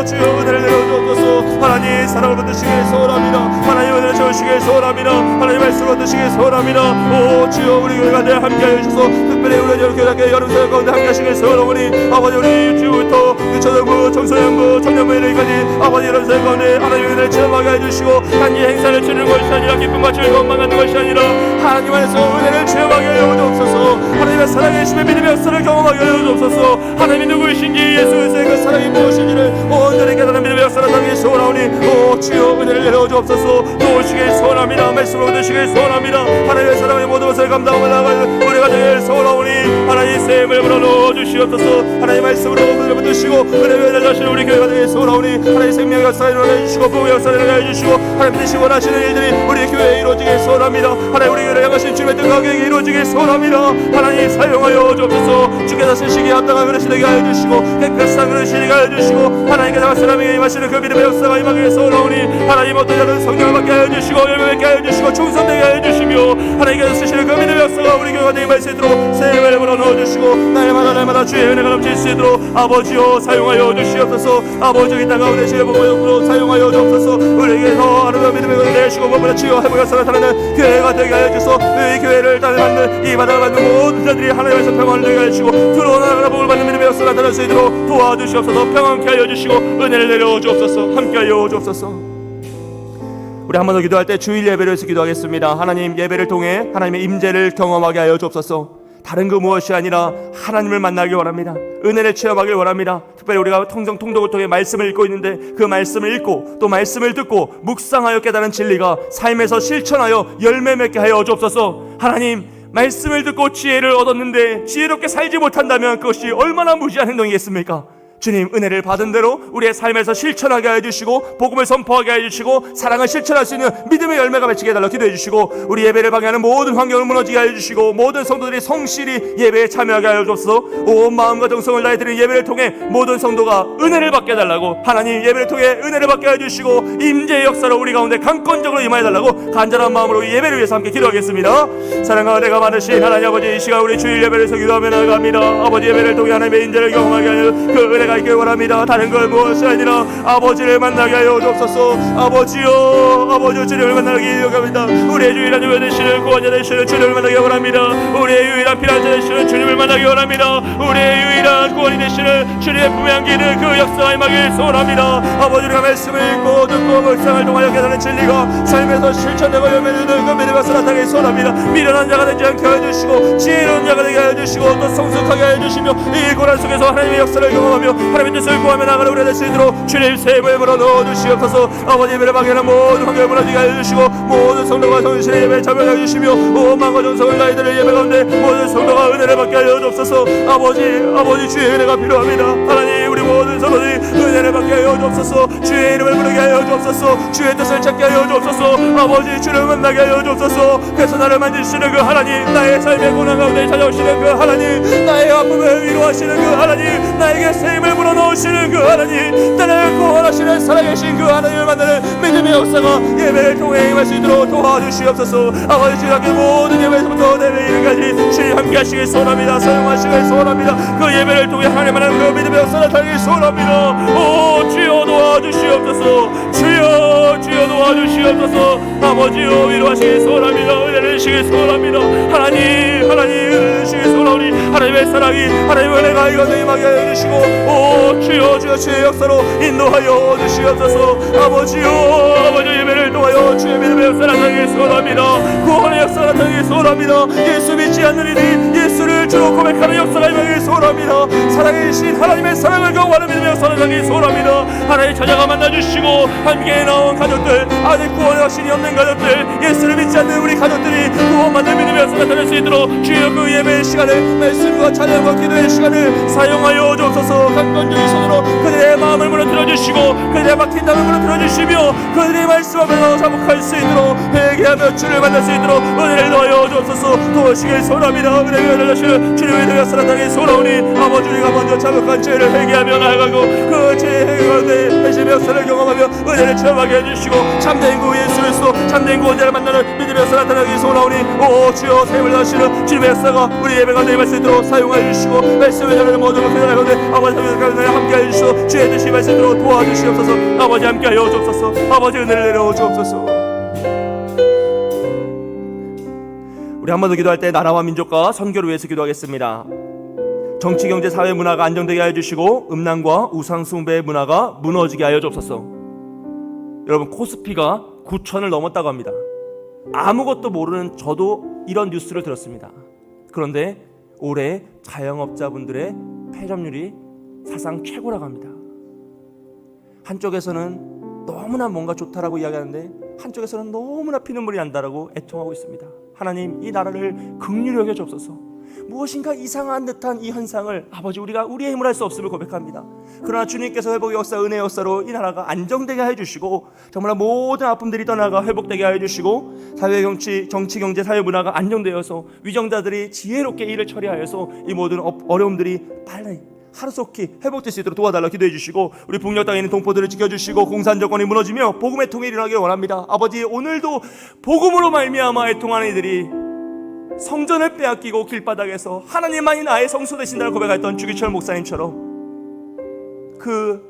주여 은혜를 내려주옵소서. 하나님 사랑을 받으시길 소원합니다. 하나님 은혜를 채우시길 소원합니다. 하나님 말씀을 받으시길 소원합니다. 주여 우리 교회가 늘 함께하여 주셔서 특별히 우리 교회가 여름 사역 가운데 함께하시길 소원하오니 아버지 우리 유치부터 유초등부 청소년부 청년부에 이르기까지 아버지 여름 사역 가운데 하나님의 은혜를 체험하게 해주시고 단지 행사를 치르는 것이 아니라 기쁨과 즐거움만 갖는 것이 아니라 하나님 안에서 은혜를 체험하게 하여 주옵소서. 하나님의 사랑의 심의 믿음의 역사를 경험하게 하여 주옵소서. 하나님이 누구이신지 예수 그리스도의 그 사랑이 무엇인지를 온전히 깨달은 믿음의 역사를 당기 소원하오니 주여 은혜를 내려 주옵소서. 도우시길 소원합니다. 말씀으로 얻으시길 소원합니다. 하나님의 사랑의 모든 것을 감당하며 나아가는 우리가 되길 소원하오니 하나님 샘을 불어넣어 주시옵소서. 하나님 말씀으로 은혜를 받으시고 은혜를 내려주시는 우리 교회가 되길 소원하오니 하나님 생명의 역사를 일어나 주시고 부의 역사를 일어나 주시고 하나님 뜻이 원하시는 일들이 우리 교회에 이루어지길 소원합니다. 하나님 우리 교회를 향하신 주님의 뜻하게 이루어지길 소원합니다. 하나님 사용하여 주옵소서. 주께서 쓰시기에 합당한 그릇이 되게 하여 주시고 깨끗한 그릇이 되게 하여 주시고 하나님께서 사람에게 임하시는 그 믿음의 역사가 임하길 소원하오니 하나님 어떤 자는 성령을 받게 하여 주시고 열매 맺게 하여 주시고 충성되게 하여 주시며 하나님께서 쓰시는 그 믿음의 역사가 우리 교회가 임할 수 있도록 생명을 불어넣어주시고 날마다 주의 은혜가 넘칠 수 있도록 아버지여 사용하여 주시옵소서. 아버지 이 땅 가운데 주의 복음으로 사용하여 주옵소서. 우리에게서 아름다운 믿음의 은혜를 내시고 몸으로 치유 회복의 역사를 나타내는 교회가 되게 하여 주소서. 이 교회를 받는 이 바닥을 받는 모든 자들이 하나님에서 평안을 되게 하여 주시고 들어오는 복을 받는 믿음의 역사를 나타낼 수 있도록 도와주시옵소서. 평안케 하여 주시고 은혜를 내려 주옵소서. 함께 하여 주옵소서. 우리 한 번 더 기도할 때 주일 예배를 위해서 기도하겠습니다. 하나님 예배를 통해 하나님의 임재를 경험하게 하여 주옵소서. 다른 그 무엇이 아니라 하나님을 만나길 원합니다. 은혜를 체험하길 원합니다. 특별히 우리가 통독을 통해 말씀을 읽고 있는데 그 말씀을 읽고 또 말씀을 듣고 묵상하여 깨달은 진리가 삶에서 실천하여 열매 맺게 하여 주옵소서. 하나님 말씀을 듣고 지혜를 얻었는데 지혜롭게 살지 못한다면 그것이 얼마나 무지한 행동이겠습니까? 주님 은혜를 받은 대로 우리의 삶에서 실천하게 해주시고 복음을 선포하게 해주시고 사랑을 실천할 수 있는 믿음의 열매가 맺히게 해달라 기도해 주시고 우리 예배를 방해하는 모든 환경을 무너지게 해주시고 모든 성도들이 성실히 예배에 참여하게 하여 주옵소서. 온 마음과 정성을 다해 드리는 예배를 통해 모든 성도가 은혜를 받게 해달라고 하나님 예배를 통해 은혜를 받게 해주시고 임재의 역사로 우리 가운데 강권적으로 임하여 달라고 간절한 마음으로 예배를 위해서 함께 기도하겠습니다. 사랑과 은혜가 많으신 하나님 아버지 이 시간 우리 주일 예배를 위해서 기도하며 나아갑니다. 아버지 예배를 통해 하나님의 인재를 경험하게 하는 그 은혜가 있길 원합니다. 다른 걸 무엇이 아니라 아버지를 만나게 하여 주옵소서. 아버지여 주님을 만나게 합니다. 우리의 유일한 요회 되시는 구원자 되시는 주님을 만나게 원합니다. 우리의 유일한 피난자 되시는 주님을 만나게 원합니다. 우리의 유일한 구원이 되시는 주님의 품에 안기는 그 역사가 임하길 소원합니다. 아버지가 말씀을 읽고 듣고 묵상을 통하여 깨달은 진리가 삶에서 실천되고 열매되는 그 믿음의 역사가 나타나길 소원합니다. 미련한 자가 되지 않게 하여 주시고 지혜로운 자가 되게 하여 주시고 또 성숙하게 하여 주시며 이 고난 속에서 하나님의 역사를 경험하며 하나님의 뜻을 구하며 나가는 우리가 될 수 있도록 주님 세임을 불어넣어 주시옵소서. 아버지 예배를 방해하는 모든 환경을 무너지게 하여 주시고 모든 성도가 성실히 예배에 참여하여 주시며 온 마음과 정성을 다해 드릴 예배 가운데 모든 성도가 은혜를 받게 하여 주옵소서. 아버지 주의 은혜가 필요합니다. 하나님 우리 모든 성도들이 은혜를 받게 하여 주옵소서. 주의 이름을 부르게 하여 주옵소서. 주의 뜻을 찾게 하여 주옵소서. 아버지 주를 만나게 하여 주옵소서. 그래서 나를 만지시는 그 하나님 나의 삶의 고난 가운데 찾아오시는 그 하나님 나의 아픔을 위로하시는 그 하나님 나에게 세임을 불어넣으시는 그 하나님 나를 구원하시는 살아계신 그 하나님을 만나는 믿음의 역사가 예배를 통해 임할 수 있도록 도와주시옵소서. 아버지 주님께 모든 예배에서부터 내배 이르기까지 주님 함께 하시길 소원합니다. 사용하시길 소원합니다. 그 예배를 통해 하나님 만나는 그 믿음의 역사를 나타내길 소원합니다. 오 주여 도와주시옵소서. 주여 도와주시옵소서. 아버지여 위로하시길 소원합니다. 은혜를 주시길 소원합니다. 하나님 은혜를 주시길 소원하오니 하나님의 사랑이 하나님의 은혜가 이것을 임하게 해주시고 오 주여 주의 역사로 인도하여 주시옵소서. 아버지 예배를 통하여 주의 믿음의 역사를 나타내길 소원합니다. 구원의 역사를 나타내길 소원합니다. 예수 믿지 않는 이들이 예수를 주로 고백하는 역사가 임하길 소원합니다. 살아계신 하나님의 사랑을 경험하는 믿음의 역사를 나타내길 소원합니다. 하나님 자녀가 만나주시고 함께 나온 가족들 아직 구원의 확신이 없는 가족들 예수를 믿지 않는 우리 가족들이 구원받는 믿음의 역사를 나타낼 수 있도록 주여 그 예배의 시간을 말씀과 찬양과 기도의 시간을 사용하여 주옵소서. 강건적인 손으로 그들의 마음을 무너뜨려 주시고 그들의 막힌 담을 무너뜨려 주시며 그들의 말씀 앞에서 자복할 수 있도록 회개하며 주를 만날 수 있도록 은혜를 넣어 주옵소서. 도우시길 소원합니다. 은혜를 달라시는 주님의 능력 나타나기 소원하오니 아버지 우리가 먼저 자복한 죄를 회개하며 나아가고 그 죄의 회개 가운데 회심의 역사를 경험하며 은혜를 체험하게 해주시고 참된 구 예수 그리스도 참된 구원자를 만나는 믿음의 역사 나타나기 소원하오니 오 주여 세임을 다하시는 주님의 역사가 우리 예배 가운데 임할 수 있도록 사용하여 주시고 말씀을 전하는 모든 것을 가운데 아버지 가운데 함께 하여 주시고 주의 뜻이 임할 수 있도록 도와주시옵소서. 아버지 함께 하여 주옵소서. 아버지 은혜를 내려 주옵소서. 우리 한 번 더 기도할 때 나라와 민족과 선교를 위해서 기도하겠습니다. 정치, 경제, 사회, 문화가 안정되게 하여 주시고 음란과 우상 숭배의 문화가 무너지게 하여 주옵소서. 여러분 코스피가 9,000을 넘었다고 합니다. 아무것도 모르는 저도 이런 뉴스를 들었습니다. 그런데 올해 자영업자분들의 폐점률이 사상 최고라고 합니다. 한쪽에서는 너무나 뭔가 좋다라고 이야기하는데 한쪽에서는 너무나 피눈물이 난다라고 애통하고 있습니다. 하나님 이 나라를 긍휼히 여겨 주옵소서. 무엇인가 이상한 듯한 이 현상을 아버지 우리가 우리의 힘으로 할 수 없음을 고백합니다. 그러나 주님께서 회복의 역사, 은혜의 역사로 이 나라가 안정되게 해주시고 정말 모든 아픔들이 떠나가 회복되게 해주시고 사회, 정치, 경제, 사회 문화가 안정되어서 위정자들이 지혜롭게 일을 처리하여서 이 모든 어려움들이 빨리 하루속히 회복될 수 있도록 도와달라 기도해 주시고, 우리 북녘 땅에 있는 동포들을 지켜주시고 공산 정권이 무너지며 복음의 통일이 일어나기를 원합니다. 아버지, 오늘도 복음으로 말미암아 애통하는 이들이 성전을 빼앗기고 길바닥에서 하나님만이 나의 성소 되신다고 고백했던 주기철 목사님처럼 그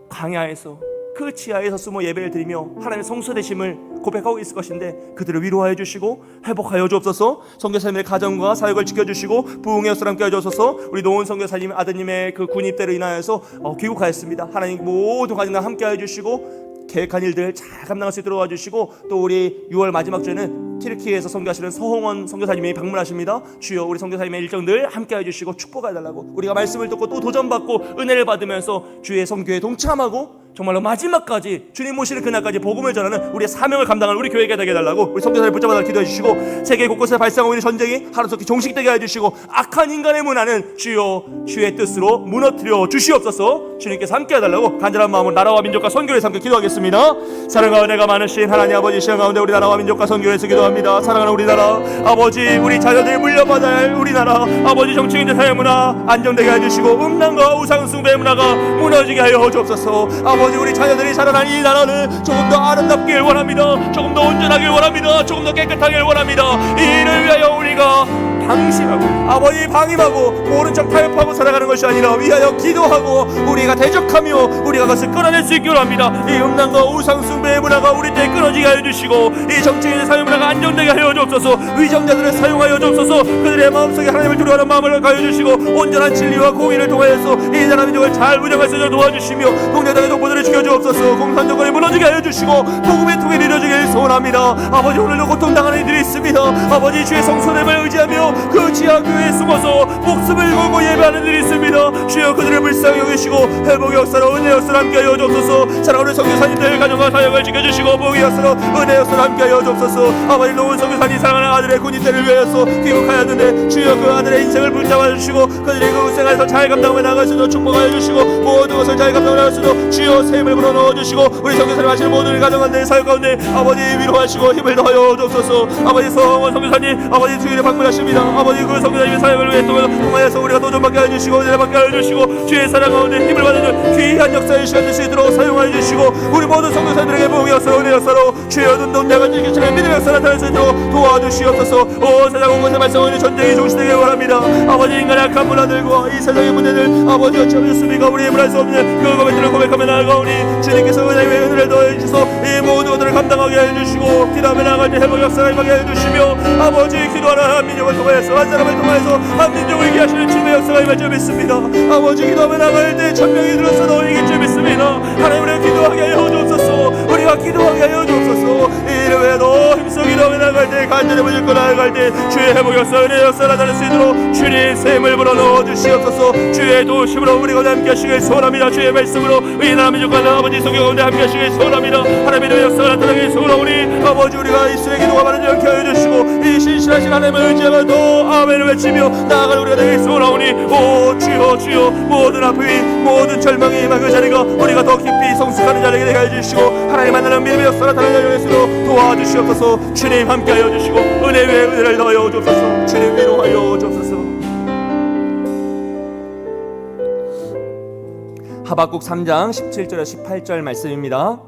광야에서 그 지하에서 숨어 예배를 드리며 하나님의 성소 되심을 고백하고 있을 것인데 그들을 위로하여 주시고 회복하여 주옵소서. 선교사님의 가정과 사역을 지켜주시고 부흥의 역사를 함께 해주소서. 우리 노은 선교사님 아드님의 그 군 입대로 인하여서 귀국하였습니다. 하나님 모든 가정과 함께 해주시고 계획한 일들 잘 감당할 수 있도록 도와주시고, 또 우리 6월 마지막 주에는 튀르키예에서 선교하시는 서홍원 선교사님이 방문하십니다. 주여 우리 선교사님의 일정들 함께 해주시고 축복해달라고, 우리가 말씀을 듣고 또 도전받고 은혜를 받으면서 주의 선교에 동참하고 정말로 마지막까지 주님 모시는 그날까지 복음을 전하는 우리의 사명을 감당할 우리 교회가 되게 해달라고 우리 선교사를 붙잡아달라 기도해 주시고, 세계 곳곳에 발생하고 있는 전쟁이 하루속히 종식되게 해주시고 악한 인간의 문화는 주여 주의 뜻으로 무너뜨려 주시옵소서. 주님께서 함께 해달라고 간절한 마음으로 나라와 민족과 선교에 함께 기도하겠습니다. 사랑과 은혜가 많으신 하나님 아버지, 시간 가운데 우리 나라와 민족과 선교에서 기도합니다. 사랑하는 우리나라 아버지, 우리 자녀들이 물려받아야 할 우리나라 아버지, 정치인들 사회 문화 안정되게 해주시고 음란과 우상숭배 문화가 무너지게 하여 주옵소서. 아버지, 우리 자녀들이 자라난 이 나라는 조금 더 아름답길 원합니다. 조금 더 온전하길 원합니다. 조금 더 깨끗하길 원합니다. 이를 위하여 우리가 방심하고 아버지 방임하고 모른 척 타협하고 살아가는 것이 아니라 위하여 기도하고 우리가 대적하며 우리가 그것을 끌어낼 수 있기로 합니다. 이 음란과 우상숭배의 문화가 우리 때에 끊어지게 하여 주시고 이 정치인의 사회 문화가 안정되게 하여 주옵소서. 위정자들을 사용하여 주옵소서. 그들의 마음속에 하나님을 두려워하는 마음을 가여 주시고 온전한 진리와 공의를 통하여서 이 나라 민족을 잘 운영할 수 있도록 도와주시며 동네당의 동포들을 지켜주옵소서. 공산정권이 무너지게 하여 주시고 복음의 통일이 이루어지길 소원합니다. 아버지, 오늘도 고통당하는 이들이 있습니다. 아버지, 주의 성소됨을 의지하며 그 지하교회에 숨어서 목숨을 걸고 예배하는 일이 있습니다. 주여 그들을 불쌍히 여기시고 회복의 역사로 은혜의 역사로 함께하여 주옵소서. 사랑하는 선교사님들 가정과 사역을 지켜주시고 복의 역사로 은혜의 역사로 함께하여 주옵소서. 아버지, 노은 선교사님 사랑하는 아들의 군입대를 위하여서 귀국하였는데 주여 그 아들의 인생을 붙잡아 주시고 그들이 그 생활에서 잘 감당해 나갈 수 있도록 축복하여 주시고 모든 것을 잘 감당해 나갈 수 있도록 주여 샘을 불어넣어 주시고 우리 선교사님 하시는 모든 가정 가운데 사역 가운데 아버지 위로하시고 힘을 더하여 주옵소서. 아버지, 서원 선교사님 아버지 주일에 방문하십니다. 아버지, 그 선교사님의 사역을 위해 통하여서 우리가 도전받게 해주시고 은혜받게 해주시고 주의 사랑 가운데 힘을 받는 귀한 역사의 시간 될 수 있도록 사용하여 주시고 우리 모든 선교사님들에게 복의 역사로 은혜의 역사로 주의 눈동자가 지키시는 믿음의 역사 나타날 수 있도록 도와주시옵소서. 온 세상 온 곳에 발생하는 전쟁이 종식되길 원합니다. 아버지, 인간의 악한 문화들과 이 세상의 문제들 아버지 어찌하셨습니까? 우리 힘을 할 수 없는 그 고백들을 고백하며 나아가오니 주님께서 은혜의 은혜를 더해 주셔서 이 모든 것들을 감당하게 해주시고 기도하며 나아갈 때 회복 역사를 임하게 해주시며 아버지, 기도하는 한민족을 통하여서 한 사람을 통하여서 한민족을 이기하시는 주님의 역사가 임할 줄 믿습니다. 아버지, 기도하며 나갈 때 천명이 들어서도 이길 줄 믿습니다. 하나님, 우리가 기도하게 하여 주옵소서. 우리가 기도하게 하여 주옵소서. 이를 위해 너 힘써 기도하며 나갈 때 간절히 무조건 나아갈 때 주의 회복 역사 은혜의 역사 나타낼 수 있도록 주님 샘을 불어넣어 주시옵소서. 주의 도심으로 우리가 함께 하시길 소원합니다. 주의 말씀으로 이 나라 민족과 아버지 성경 가운데 함께 하시길 소원합니다. 하나님의 역사가 나타나길 소원하오니 아버지, 우리가 이스라엘 기도가 많은 줄 알게 해주시고 이 신실하신 하나님을 의지하며 또 아멘을 외치며 나아갈 우리가 되길 소원하오니 오 주여 주여, 모든 아픔이 모든 절망이 임한 그 자리가 우리가 더 깊이 성숙하는 자리가 되게 해주시고 하나님 만나는 믿음의 역사 나타나는 자리가 되도록 도와주시옵소서. 주님 함께하여 주시고 은혜 위에 은혜를 더하여 주옵소서. 주님 위로하여 주옵소서. 하박국 3장 17절에서 18절 말씀입니다.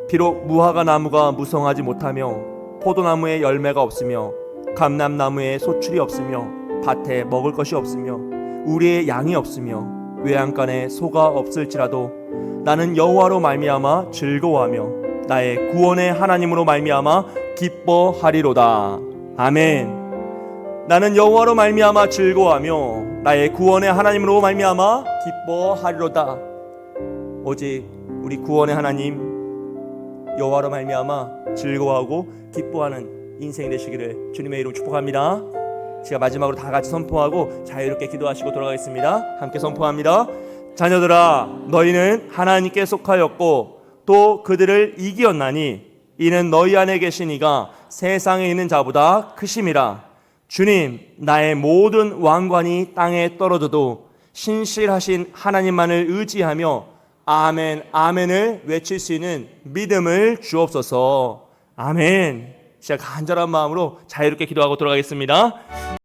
비록 무화과 나무가 무성하지 못하며 포도나무에 열매가 없으며 감람나무에 소출이 없으며 밭에 먹을 것이 없으며 우리의 양이 없으며 외양간에 소가 없을지라도 나는 여호와로 말미암아 즐거워하며 나의 구원의 하나님으로 말미암아 기뻐하리로다. 아멘. 나는 여호와로 말미암아 즐거워하며 나의 구원의 하나님으로 말미암아 기뻐하리로다. 오직 우리 구원의 하나님 여호와로 말미암아 즐거워하고 기뻐하는 인생이 되시기를 주님의 이름으로 축복합니다. 제가 마지막으로 다 같이 선포하고 자유롭게 기도하시고 돌아가겠습니다. 함께 선포합니다. 자녀들아, 너희는 하나님께 속하였고 또 그들을 이기었나니 이는 너희 안에 계신 이가 세상에 있는 자보다 크심이라. 주님, 나의 모든 왕관이 땅에 떨어져도 신실하신 하나님만을 의지하며 아멘, 아멘을 외칠 수 있는 믿음을 주옵소서. 아멘. 진짜 간절한 마음으로 자유롭게 기도하고 돌아가겠습니다.